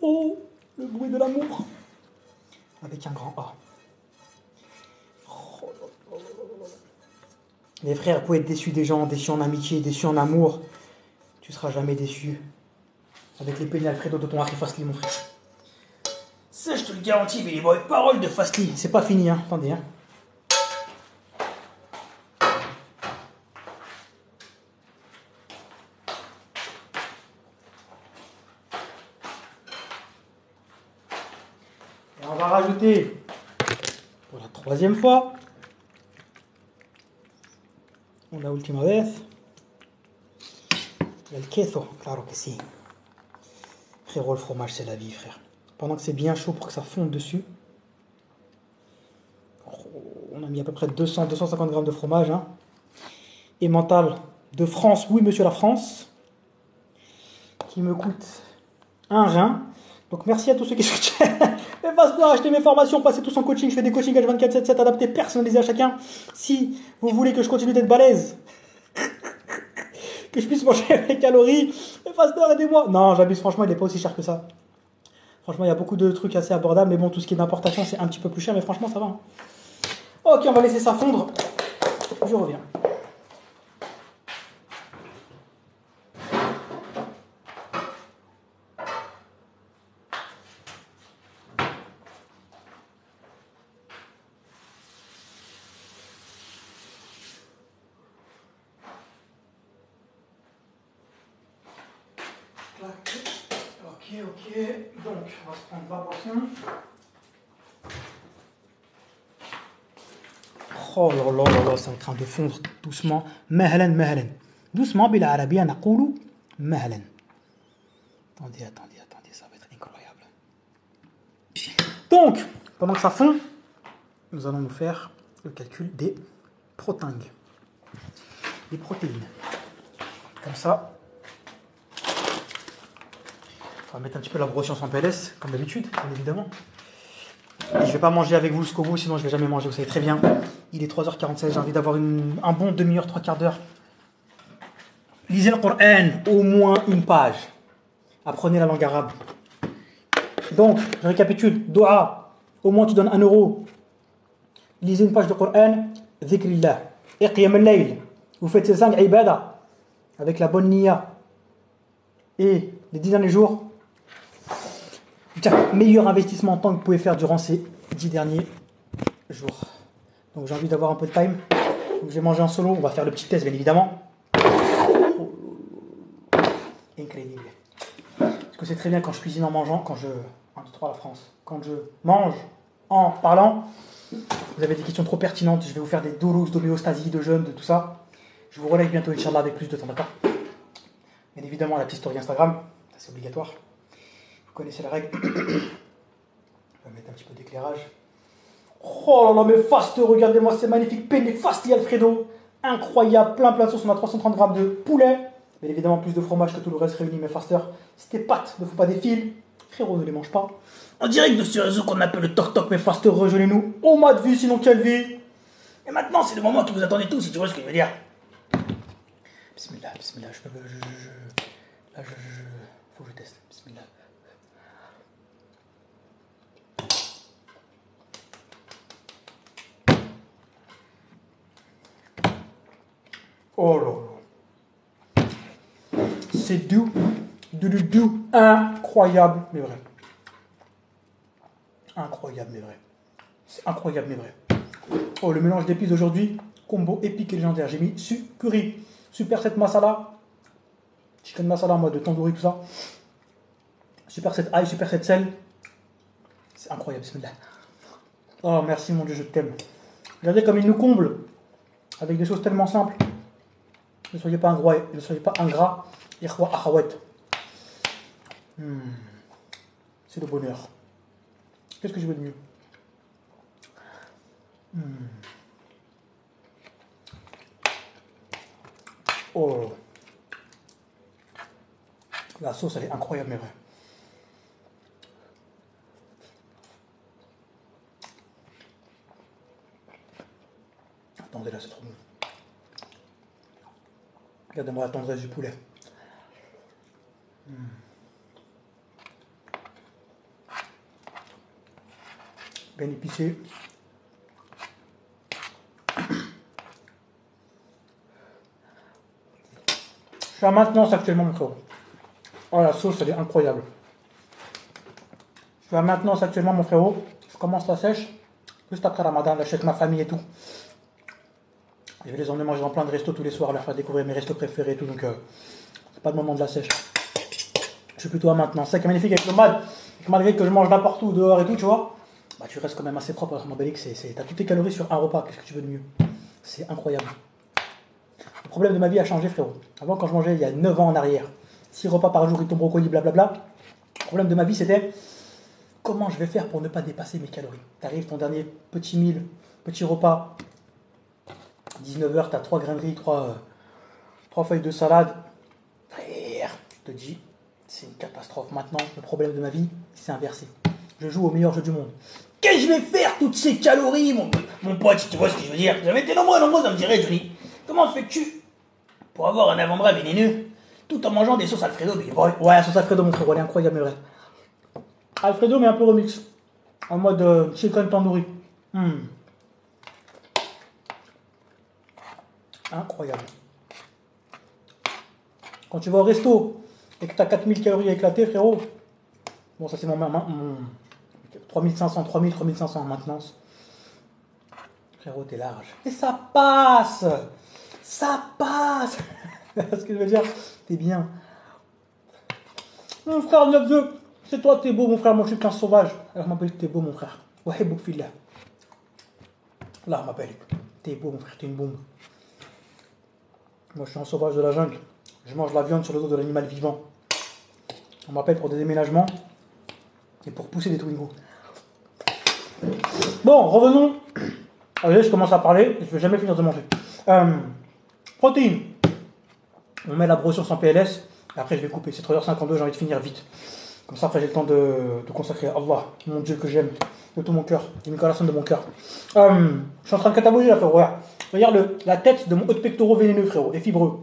Oh, le bruit de l'amour. Avec un grand A. Oh. Les frères, vous pouvez être déçus des gens, déçus en amitié, déçus en amour. Tu seras jamais déçu. Avec les peignets Alfredo de ton Harry Fastly, mon frère. Ça, je te le garantis, Billy Boy. Parole de Fastly. C'est pas fini, hein. Attendez, hein. Et on va rajouter, pour la 3e fois, una última vez, el queso. Claro que si. Frérot, le fromage, c'est la vie, frère. Pendant que c'est bien chaud pour que ça fonde dessus. On a mis à peu près 200-250 grammes de fromage. Hein. Emmental de France, oui monsieur la France. Qui me coûte un rein. Donc merci à tous ceux qui soutiennent. Mais passe-moi, achetez mes formations, passez tous en coaching. Je fais des coachings H24/7 adaptés, personnalisés à chacun. Si vous voulez que je continue d'être balèze, que je puisse manger mes calories, mais Pasteur, aidez-moi. Non, j'abuse, franchement, il n'est pas aussi cher que ça. Franchement, il y a beaucoup de trucs assez abordables, mais bon, tout ce qui est d'importation, c'est un petit peu plus cher, mais franchement, ça va. Hein. Ok, on va laisser ça fondre. Je reviens. Ok. Donc, on va se prendre la portion. Oh là là, c'est en train de fondre doucement. Mahlan. Doucement, bil arabia naqulu mahlan. Attendez, ça va être incroyable. Donc, pendant que ça fond, nous allons nous faire le calcul des protéines. Les protéines. Comme ça. On va mettre un petit peu la broscience en PLS, comme d'habitude, bien évidemment. Et je vais pas manger avec vous jusqu'au bout, sinon je vais jamais manger, vous savez très bien. Il est 3h46, j'ai envie d'avoir un bon demi-heure, 3/4 d'heure. Lisez le Coran, au moins une page. Apprenez la langue arabe. Donc, je récapitule. Dua, au moins tu donnes 1 euro. Lisez une page de Coran, dhikrillah. Et qiyam al-layl. Vous faites ces 5 ibadah avec la bonne niya. Et les 10 derniers jours, meilleur investissement en temps que vous pouvez faire durant ces 10 derniers jours. Donc j'ai envie d'avoir un peu de time. Donc je vais manger en solo. On va faire le petit test, bien évidemment. Incroyable. Parce que c'est très bien quand je cuisine en mangeant, quand je... 1, 2, 3 la France. Quand je mange en parlant, vous avez des questions trop pertinentes. Je vais vous faire des doulours, d'homéostasie, de jeûne, de tout ça. Je vous relève bientôt, Inch'Allah, avec plus de temps, d'accord? Bien évidemment, la petite story Instagram, ça c'est obligatoire. Vous connaissez la règle. On va mettre un petit peu d'éclairage. Oh là là, mais fast, regardez-moi, c'est magnifique. Penne fasti Alfredo. Incroyable, plein de sauce. On a 330 grammes de poulet. Bien évidemment, plus de fromage que tout le reste réuni, mes fasters. Si tes pâtes ne font pas des fils, frérot, ne les mange pas. En direct de ce réseau qu'on appelle le toc-toc, mes fasters, rejoignez-nous. Au mois de vie, sinon quelle vie. Et maintenant, c'est le moment que vous attendez tous, si tu vois ce que je veux dire. Bismillah, bismillah, là, faut que je teste. Bismillah. Oh là là. C'est doux, incroyable, mais vrai. Incroyable, mais vrai. C'est incroyable, mais vrai. Oh, le mélange d'épices d'aujourd'hui, combo épique et légendaire. J'ai mis curry, super set masala, chicken masala en mode tandoori, tout ça. Super set ail, super set sel. C'est incroyable, bismillah. Oh, merci mon Dieu, je t'aime. Regardez comme il nous comble avec des choses tellement simples. Ne soyez pas ingrat, ne soyez pas ingrat. Ikhwa akhawat. C'est le bonheur. Qu'est-ce que je veux de mieux? Oh, la sauce elle est incroyable, mais vrai. Attendez, là c'est trop bon. Regardez-moi la tendresse du poulet. Bien épicé. Je suis à maintenance actuellement, mon frérot. Oh, la sauce, elle est incroyable. Je suis à maintenance actuellement, mon frérot. Je commence la sèche. Juste après Ramadan, là, je suis avec ma famille et tout. Je vais les emmener manger dans plein de restos tous les soirs, leur faire découvrir mes restos préférés et tout. Donc, c'est pas le moment de la sèche. Je suis plutôt à maintenance. C'est magnifique avec le mad. Malgré que je mange n'importe où, dehors et tout, tu vois. Bah, tu restes quand même assez propre. Mon Belix, t'as toutes tes calories sur un repas. Qu'est-ce que tu veux de mieux? C'est incroyable. Le problème de ma vie a changé, frérot. Avant, quand je mangeais il y a 9 ans en arrière, 6 repas par jour, ton brocoli, blablabla. Le problème de ma vie, c'était comment je vais faire pour ne pas dépasser mes calories. T'arrives ton dernier petit meal, petit repas, 19h, t'as 3 graineries, 3 feuilles de salade. Frère, je te dis, c'est une catastrophe. Maintenant, le problème de ma vie, c'est inversé. Je joue au meilleur jeu du monde. Qu'est-ce que je vais faire toutes ces calories, mon pote, si tu vois ce que je veux dire? J'avais été nombreux, ça me dirait, Johnny. Comment fais-tu pour avoir un avant-bras vénéneux tout en mangeant des sauces Alfredo? Ouais, la sauce Alfredo, mon frère, elle est incroyable, mais vrai. Alfredo, mais un peu remix. En mode chicken tandoori. Incroyable. Quand tu vas au resto et que tu as 4000 calories éclatées, frérot. Bon, ça c'est mon 3500, 3000, 3500 en maintenance. Frérot, t'es large. Et ça passe. Ça passe. Ce que je veux dire, t'es bien. Mon frère 9-2, c'est toi, t'es beau, mon frère. Moi, je suis qu'un sauvage. Alors, m'appelle, t'es beau, mon frère. Wahibouk fillah. Là, m'appelle. T'es beau, mon frère, t'es une bombe. Moi, je suis un sauvage de la jungle. Je mange la viande sur le dos de l'animal vivant. On m'appelle pour des déménagements et pour pousser des Twingo. Bon, revenons. Allez, je commence à parler et je vais jamais finir de manger. Protéines. On met la brochure sans PLS et après je vais couper. C'est 3h52, j'ai envie de finir vite. Comme ça, après, j'ai le temps de consacrer à Allah, mon Dieu que j'aime, de tout mon cœur, du corazon de mon cœur. Je suis en train de cataloguer là, frérot. Regarde la tête de mon haut de pectoraux vénéneux, frérot, et fibreux.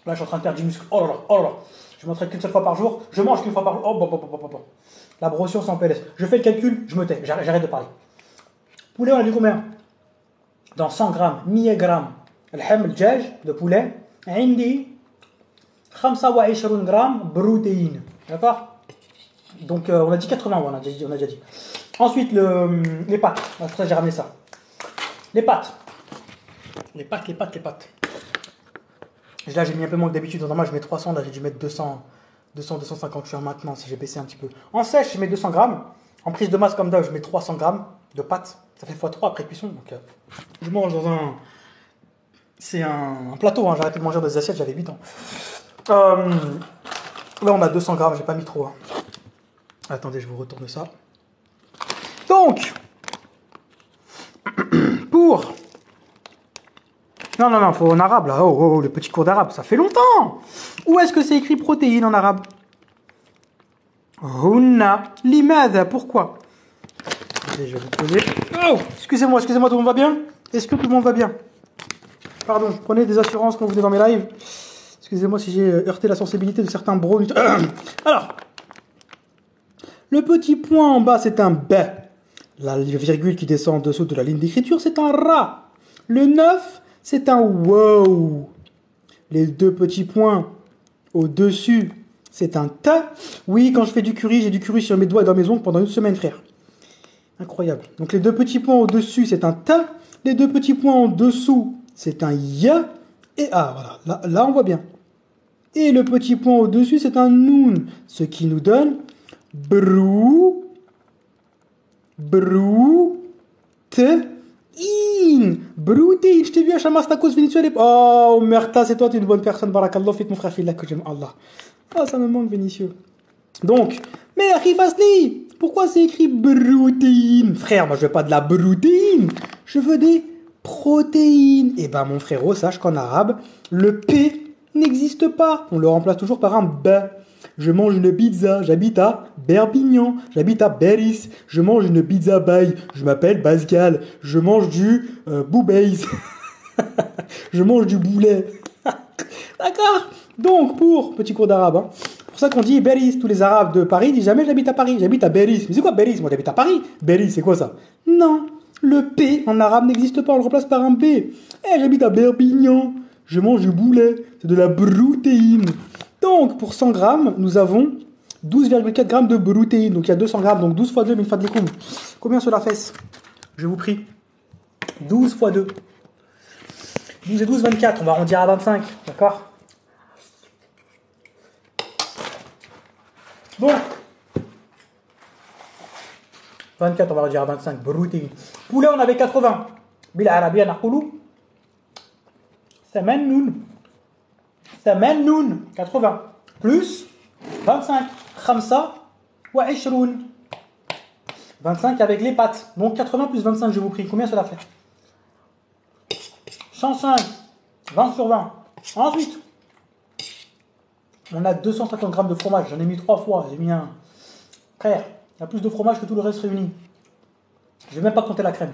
Là, je suis en train de perdre du muscle. Oh là là, oh là là. Je m'entraîne qu'une seule fois par jour. Je mange qu'une fois par jour. Oh, bah. La brossure sans PLS. Je fais le calcul, je me tais, j'arrête de parler. Poulet, on a dit combien? Dans 100 grammes, 100 grammes. الحم الدجاج de poulet. عندي 25 grammes protéines. D'accord? Donc, on a dit 80, on a déjà dit. Ensuite, les pâtes. C'est pour ça que j'ai ramené ça. Les pâtes. Là, j'ai mis un peu moins que d'habitude. Normalement, je mets 300. Là, j'ai dû mettre 250. Je suis en maintenance. J'ai baissé un petit peu. En sèche, je mets 200 grammes. En prise de masse, comme d'hab, je mets 300 grammes de pâtes. Ça fait x3 après cuisson. Donc, je mange dans un. C'est un plateau. Hein. J'ai arrêté de manger dans des assiettes. J'avais 8 ans. Là, on a 200 grammes. J'ai pas mis trop. Hein. Attendez, je vous retourne ça. Donc, pour. Non, faut en arabe là. Oh, le petit cours d'arabe, ça fait longtemps. Où est-ce que c'est écrit protéines en arabe? Hunna, limada, pourquoi? Attendez, je vais vous poser. Oh, excusez-moi, tout le monde va bien? Est-ce que tout le monde va bien? Pardon, prenez des assurances quand vous venez dans mes lives. Excusez-moi si j'ai heurté la sensibilité de certains bros. Alors, le petit point en bas, c'est un B. La virgule qui descend en dessous de la ligne d'écriture, c'est un Ra. Le 9, c'est un wow. Les deux petits points au-dessus, c'est un ta. Oui, quand je fais du curry, j'ai du curry sur mes doigts et dans mes ongles pendant une semaine, frère. Incroyable. Donc les deux petits points au-dessus, c'est un ta. Les deux petits points en dessous, c'est un ya. Et ah, voilà. Là, on voit bien. Et le petit point au-dessus, c'est un noun. Ce qui nous donne brou. Protéine. Je t'ai vu à Chamas Tacos Venezuela. Oh, Merta, c'est toi, tu es une bonne personne. Barakallah, fais mon frère Fillah que j'aime Allah. Ah, ça me manque, Vénitieux. Donc, mais Rifasli, pourquoi c'est écrit protéine? Frère, moi je veux pas de la protéine. Je veux des protéines. Eh ben, mon frérot, sache qu'en arabe, le P n'existe pas. On le remplace toujours par un B. Je mange une pizza, j'habite à Perpignan, j'habite à Beris, je mange une pizza baille, je m'appelle Pascal, je mange du boubeise, je mange du boulet. D'accord? Donc, petit cours d'arabe, hein, pour ça qu'on dit Beris, tous les arabes de Paris disent jamais j'habite à Paris, j'habite à Beris. Mais c'est quoi Beris? Moi j'habite à Paris. Beris, c'est quoi ça? Non, le P en arabe n'existe pas, on le remplace par un B. J'habite à Perpignan, je mange du boulet, c'est de la protéine. Donc, pour 100 grammes, nous avons 12,4 grammes de protéines. Donc, il y a 200 grammes, donc 12 fois 2, mais de l'écoum. Combien cela fait? Je vous prie. 12 fois 2. 12 et 12, 24. On va arrondir à 25. D'accord? Bon. 24, on va arrondir à 25. Protéines. Poulet, on avait 80. Bila arabia naqulu. Thamanoun. 80 plus 25 khamsa wa 20 25 avec les pâtes. Donc 80 plus 25, je vous prie. Combien cela fait? 105. 20 sur 20. Ensuite, on a 250 grammes de fromage. J'en ai mis 3 fois. J'ai mis un. Frère, il y a plus de fromage que tout le reste réuni. Je vais même pas compter la crème.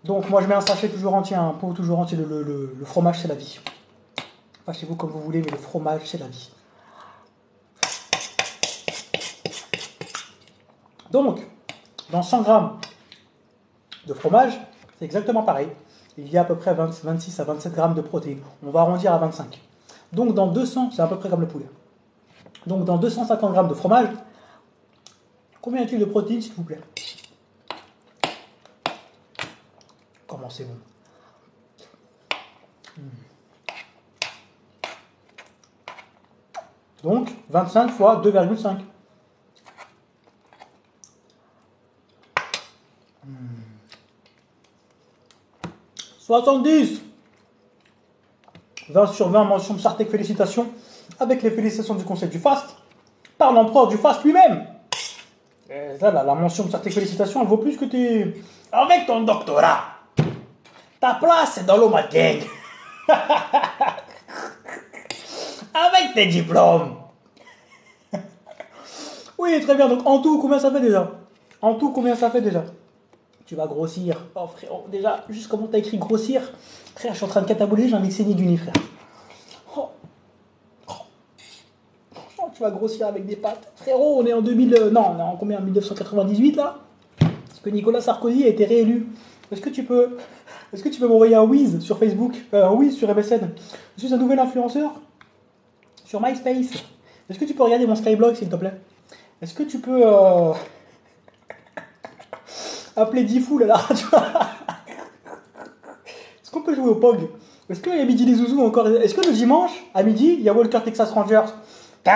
Donc moi je mets un sachet toujours entier, un pot toujours entier. Le fromage, c'est la vie. Fâchez-vous comme vous voulez, mais le fromage, c'est la vie. Donc, dans 100 grammes de fromage, c'est exactement pareil. Il y a à peu près 26 à 27 grammes de protéines. On va arrondir à 25. Donc, dans 200, c'est à peu près comme le poulet. Donc, dans 250 grammes de fromage, combien y a-t-il de protéines, s'il vous plaît? Commencez-vous. Donc, 25 fois 2,5. 70. 20 sur 20, mention de Sartek, félicitations. Avec les félicitations du conseil du fast, par l'empereur du fast lui-même. Ça, la mention de Sartek, félicitations, elle vaut plus que tes... Avec ton doctorat, ta place c'est dans l'Oma Gang. Avec tes diplômes. Oui, très bien. Donc, en tout, combien ça fait déjà? En tout, combien ça fait déjà? Tu vas grossir. Oh, frérot, déjà, juste comment t'as écrit grossir? Frère, je suis en train de cataboliser, j'ai envie de saigner du nez, frère. Oh, oh, tu vas grossir avec des pâtes. Frérot, on est en 2000... non, on est en combien? 1998, là? Parce que Nicolas Sarkozy a été réélu. Est-ce que tu peux... Est-ce que tu peux m'envoyer un whiz sur Facebook? Un whiz sur MSN? Je suis un nouvel influenceur sur MySpace. Est-ce que tu peux regarder mon Skyblog, s'il te plaît? Est-ce que tu peux appeler Diffoul à la radio? Est-ce qu'on peut jouer au POG? Est-ce qu'il y a midi les zouzous encore? Est-ce que le dimanche, à midi, il y a Walker Texas Rangers? Je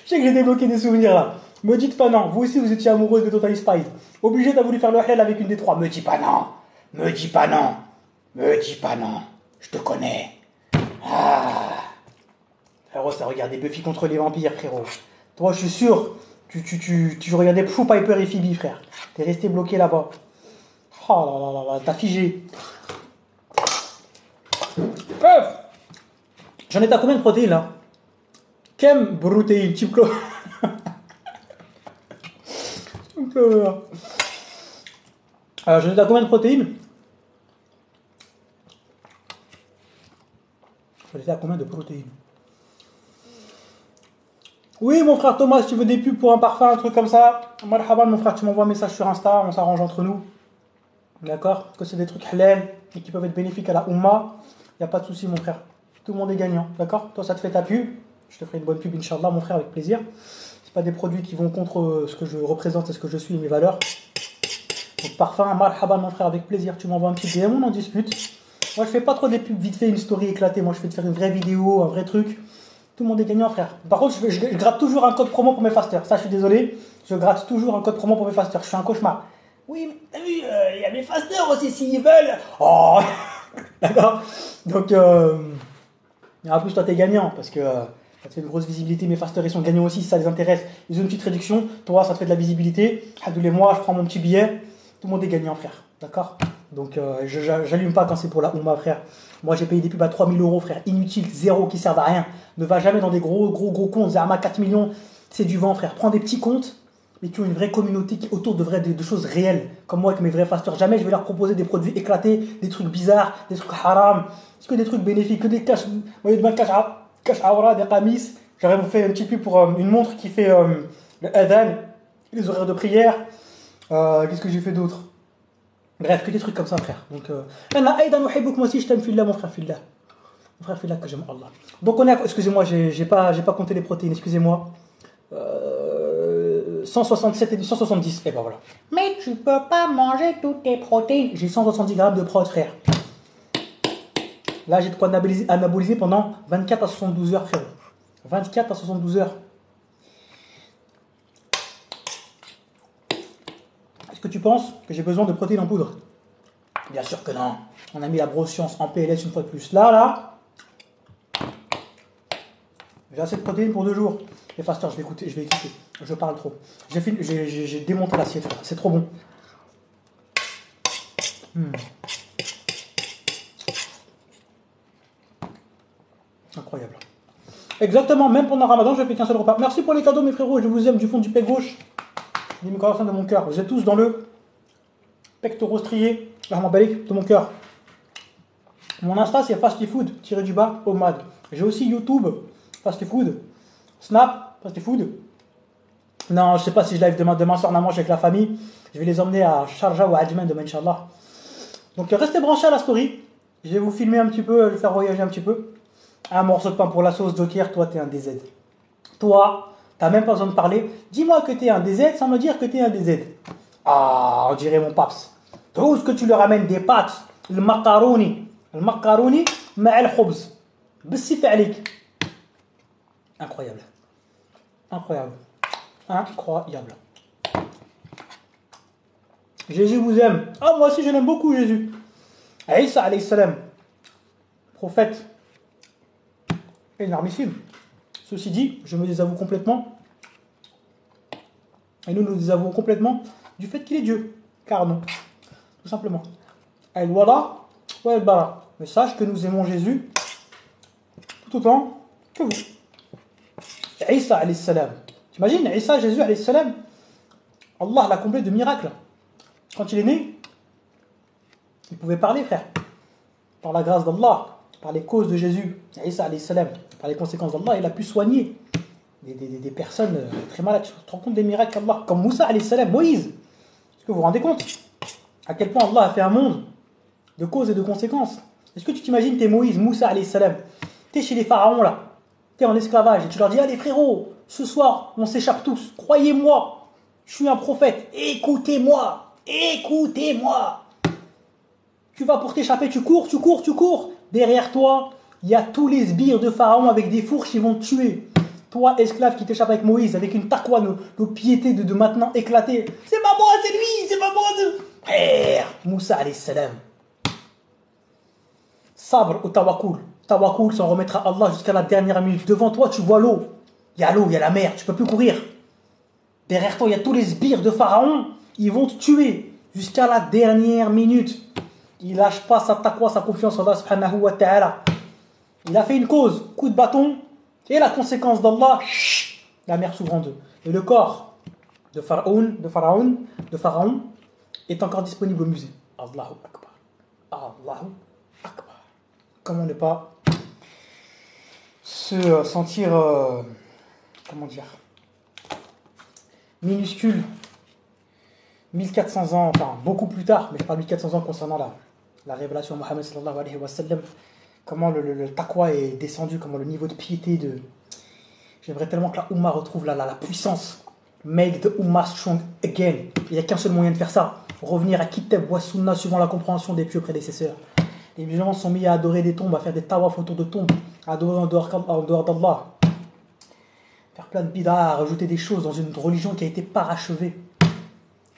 sais que j'ai débloqué des souvenirs là. Me dites pas non. Vous aussi, vous étiez amoureuse de Totally Spice. Obligé, t'as voulu faire le halal avec une des trois. Me dis pas non. Me dis pas non. Me dis pas non. Je te connais. Ah. Frérot, ça regardait Buffy contre les vampires, frérot. Toi, je suis sûr, tu regardais Pooh, Piper et Phoebe, frère. T'es resté bloqué là-bas. Oh là là là là, t'as figé. J'en ai à combien de protéines là? Quelle protéine, type Clo. J'en ai à combien de protéines? J'en étais à combien de protéines? Oui, mon frère Thomas, si tu veux des pubs pour un parfum, un truc comme ça, marhaban, mon frère, tu m'envoies un message sur Insta, on s'arrange entre nous. D'accord? Que c'est des trucs halal et qui peuvent être bénéfiques à la Oumma, il n'y a pas de souci, mon frère. Tout le monde est gagnant, d'accord? Toi, ça te fait ta pub, je te ferai une bonne pub, Inch'Allah, mon frère, avec plaisir. C'est pas des produits qui vont contre ce que je représente et ce que je suis et mes valeurs. Donc, parfum, marhaban, mon frère, avec plaisir. Tu m'envoies un petit DM, on en discute. Moi, je fais pas trop des pubs vite fait, une story éclatée. Moi, je fais te faire une vraie vidéo, un vrai truc. Tout le monde est gagnant, frère. Par contre, je gratte toujours un code promo pour mes fasters. Ça, je suis désolé. Je gratte toujours un code promo pour mes fasters. Je suis un cauchemar. Oui, mais t'as vu, il y a mes fasters aussi s'ils veulent. Oh. D'accord. Donc, en plus, toi, t'es gagnant parce que ça te fait une grosse visibilité. Mes fasters, ils sont gagnants aussi si ça les intéresse. Ils ont une petite réduction. Toi, ça te fait de la visibilité. Tous les mois, je prends mon petit billet. Tout le monde est gagnant, frère. D'accord. Donc, j'allume pas quand c'est pour la Oumma, frère. Moi, j'ai payé des pubs à 3000 euros, frère. Inutile, zéro, qui servent à rien. Ne va jamais dans des gros comptes. Zerma 4 millions, c'est du vent, frère. Prends des petits comptes, mais qui ont une vraie communauté qui autour de choses réelles. Comme moi, avec mes vrais fasters. Jamais je vais leur proposer des produits éclatés, des trucs bizarres, des trucs haram. C'est que des trucs bénéfiques, que des cash awra, des qamis. J'aurais vous fait un petit pub pour une montre qui fait le adhan, les horaires de prière. Qu'est-ce que j'ai fait d'autre? Bref, que des trucs comme ça, frère. Donc, moi aussi, je t'aime, fillah, mon frère, fillah. Mon frère, fillah, que j'aime Allah. Donc, on est à... Excusez-moi, j'ai pas compté les protéines, excusez-moi. 167 et 170, et ben voilà. Mais tu peux pas manger toutes tes protéines. J'ai 170 grammes de prot, frère. Là, j'ai de quoi anaboliser pendant 24 à 72 heures, frère. 24 à 72 heures. Est-ce que tu penses que j'ai besoin de protéines en poudre? Bien sûr que non. On a mis la grosse science en PLS une fois de plus. Là, j'ai assez de protéines pour 2 jours. Les fasters, je vais écouter. Je parle trop. J'ai démonté l'assiette. C'est trop bon. Incroyable. Exactement, même pendant Ramadan, je fais qu'un seul repas. Merci pour les cadeaux, mes frérots. Je vous aime du fond du pec gauche. Du coração de mon cœur. Vous êtes tous dans le pectoraux strié. De mon cœur. Mon Insta, c'est fastyfood-du-bas Omad. J'ai aussi YouTube, fastyfood. Snap, fastyfood. Non, je sais pas si je live demain soir, on mange avec la famille. Je vais les emmener à Sharjah ou à Ajman demain, Inch'Allah. Donc restez branchés à la story. Je vais vous filmer un petit peu, je vais faire voyager un petit peu. Un morceau de pain pour la sauce, Joker, toi t'es un DZ. Toi, t'as même pas besoin de parler. Dis-moi que t'es un DZ sans me dire que t'es un DZ. Ah, on dirait mon paps. Tout ce que tu leur amènes des pâtes, le macaroni, مع الخبز. بالسيف عليك. Incroyable. Incroyable. Incroyable. Jésus vous aime. Ah, moi aussi je l'aime beaucoup, Jésus. Isa alayhi salam, prophète énormissime. Ceci dit, je me désavoue complètement. Et nous désavouons complètement du fait qu'il est Dieu. Car non. Tout simplement. El Wala, Ouais, bara. Mais sache que nous aimons Jésus tout autant que vous. Isa alayhi salam. T'imagines, Isa, Jésus alayhi salam, Allah l'a comblé de miracles. Quand il est né, il pouvait parler, frère. Par la grâce d'Allah, par les causes de Jésus, Isa alayhi salam, par les conséquences d'Allah, il a pu soigner des personnes très malades. Tu te rends compte des miracles qu'Allah, comme Moussa alayhi salam, Moïse. Est-ce que vous vous rendez compte à quel point Allah a fait un monde de causes et de conséquences? Est-ce que tu t'imagines, t'es Moïse, Moussa alayhi salam, t'es chez les pharaons là, t'es en esclavage et tu leur dis, allez frérot, ce soir on s'échappe tous, croyez-moi, je suis un prophète, écoutez-moi, écoutez-moi. Tu vas pour t'échapper, tu cours. Derrière toi, il y a tous les sbires de pharaon avec des fourches qui vont te tuer. Toi, esclave qui t'échappe avec Moïse, avec une taqwa, nos piétés de maintenant éclatées. C'est pas moi, c'est lui, c'est pas moi. Frère, Moussa alayhi salam. Sabr ou tawakkul. Tawakkul, s'en remettre à Allah jusqu'à la dernière minute. Devant toi, tu vois l'eau. Il y a l'eau, il y a la mer, tu peux plus courir. Derrière toi, il y a tous les sbires de pharaon. Ils vont te tuer jusqu'à la dernière minute. Il lâche pas sa taqwa, sa confiance en Allah subhanahu wa ta'ala. Il a fait une cause, coup de bâton, et la conséquence d'Allah, la mer s'ouvre en deux. Et le corps de Pharaon est encore disponible au musée. Allahu Akbar. Allahu Akbar. Comment ne pas se sentir, comment dire, minuscule 1400 ans, enfin beaucoup plus tard, mais je parle 1400 ans concernant la révélation de Mohammed sallallahu alayhi wa sallam, comment le taqwa est descendu, comment le niveau de piété de... J'aimerais tellement que la Ummah retrouve la puissance. Make the Ummah strong again. Il n'y a qu'un seul moyen de faire ça. Revenir à Kitab wa Sunna suivant la compréhension des pieux prédécesseurs. Les musulmans sont mis à adorer des tombes, à faire des tawaf autour de tombes, à adorer en dehors d'Allah. Faire plein de bid'ah, à rajouter des choses dans une religion qui a été parachevée.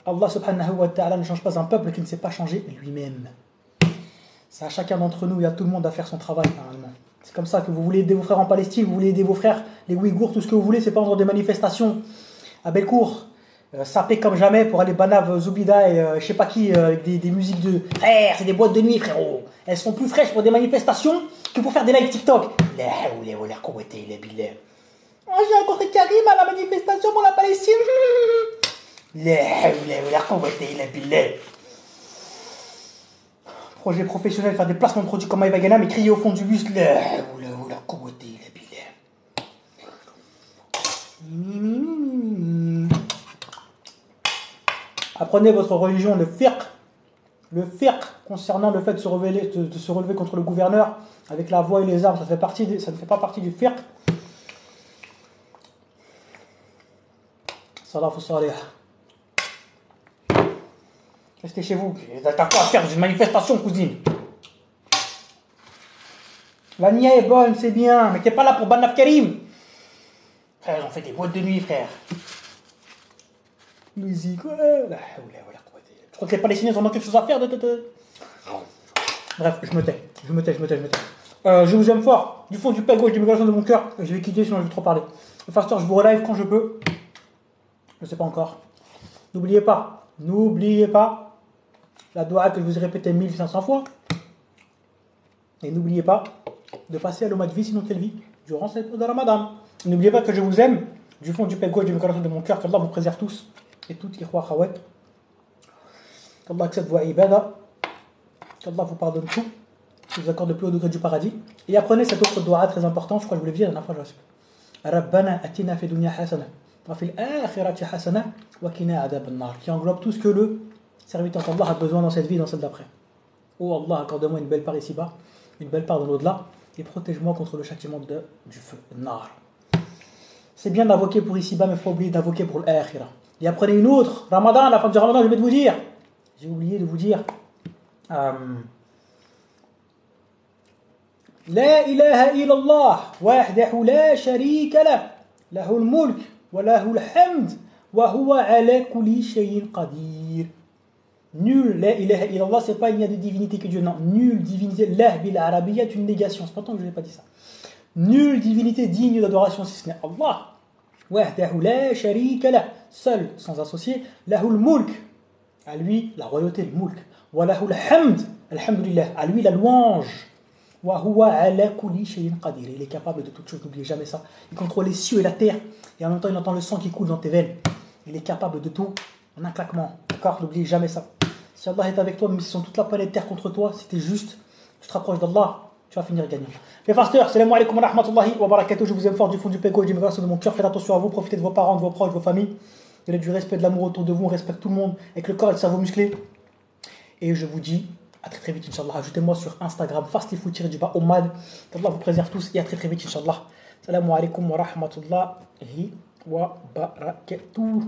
Allah subhanahu wa ta'ala ne change pas un peuple qui ne sait pas changer lui-même. C'est à chacun d'entre nous et à tout le monde à faire son travail, normalement. C'est comme ça que vous voulez aider vos frères en Palestine, vous voulez aider vos frères, les Ouïghours, tout ce que vous voulez, c'est pas dans des manifestations à Bellecour, sapé comme jamais pour aller Banav, Zoubida et je sais pas qui, avec des musiques de frère, c'est des boîtes de nuit, frérot. Elles sont plus fraîches pour des manifestations que pour faire des lives TikTok. J'ai rencontré Karim à la manifestation pour la Palestine. Projet professionnel, faire des placements de produits comme Maïva Gana, mais crier au fond du bus. Apprenez votre religion, le fiqh concernant le fait de se relever contre le gouverneur avec la voix et les armes, ça ne fait pas partie du fiqh. Salafus salih. Restez chez vous. T'as quoi à faire? J'ai une manifestation, cousine. La nia est bonne, c'est bien, mais t'es pas là pour Banaf Karim. Frère, on fait des boîtes de nuit, frère. Musique, ouais. Je crois que les Palestiniens ont quelque chose à faire. Bref, je me tais. Je vous aime fort. Du fond du père gauche, du migration de mon cœur. Je vais quitter sinon je vais trop parler. Le Faster, je vous relive quand je peux. Je sais pas encore. N'oubliez pas. La doua que je vous ai répétée 1500 fois. Et n'oubliez pas de passer à l'Oma de vie, sinon quelle vie durant cette période de Ramadan. N'oubliez pas que je vous aime du fond du père gauche, du migration de mon cœur. Qu'Allah vous préserve tous et toutes, ikhwa khawat. Qu'Allah accepte vos ibadah. Qu'Allah vous pardonne tout. Qu'il vous accorde le plus haut degré du paradis. Et apprenez cette autre doua très importante. Je crois que je vous l'ai dit la dernière fois. Rabbana atina fi dunya hasana wa fil akhirati hasana wa qina adhab an-nar. Qui englobe tout ce que le serviteur d'Allah a besoin dans cette vie et dans celle d'après. Oh Allah, accorde-moi une belle part ici-bas, une belle part dans l'au-delà, et protège-moi contre le châtiment du feu, nar. C'est bien d'invoquer pour ici-bas, mais il faut pas oublier d'invoquer pour l'akhirah. Et apprenez une autre, Ramadan, à la fin du Ramadan, je vais vous dire. J'ai oublié de vous dire. La ilaha illallah, wahdahu la sharika lah, lahul mulk, wa lahul hamd, wa huwa ala kulli shay'in qadir. Nul, la ilaha illallah, c'est pas il n'y a de divinité que Dieu, non. Nulle divinité, la bil arabiyya est une négation, c'est pourtant que je n'ai pas dit ça. Nulle divinité digne d'adoration si ce n'est Allah. Wahdahu la sharika lah, seul, sans associé, lahul mulk, à lui la royauté, le mulk. Wa lahul hamd, Alhamdulillah, à lui la louange. Wa huwa ala kulli shay'in qadir. Il est capable de toute chose, n'oubliez jamais ça. Il contrôle les cieux et la terre. Et en même temps, il entend le sang qui coule dans tes veines. Il est capable de tout en un claquement. D'accord, n'oubliez jamais ça. Si Allah est avec toi, même si sont toute la planète terre contre toi, si t'es juste, tu te rapproches d'Allah, tu vas finir gagnant. Les fasteurs, salam alaikum wa rahmatullahi wa barakatuh. Je vous aime fort du fond du pégo et du de mon cœur. Faites attention à vous, profitez de vos parents, de vos proches, de vos familles. Donnez du respect, de l'amour autour de vous. On respecte tout le monde avec le corps et le cerveau musclé. Et je vous dis à très très vite, Inch'Allah. Ajoutez-moi sur Instagram, fastifou-omad. qu'Allah vous préserve tous et à très très vite, Inch'Allah. Salam alaikum wa rahmatullahi wa barakatuh.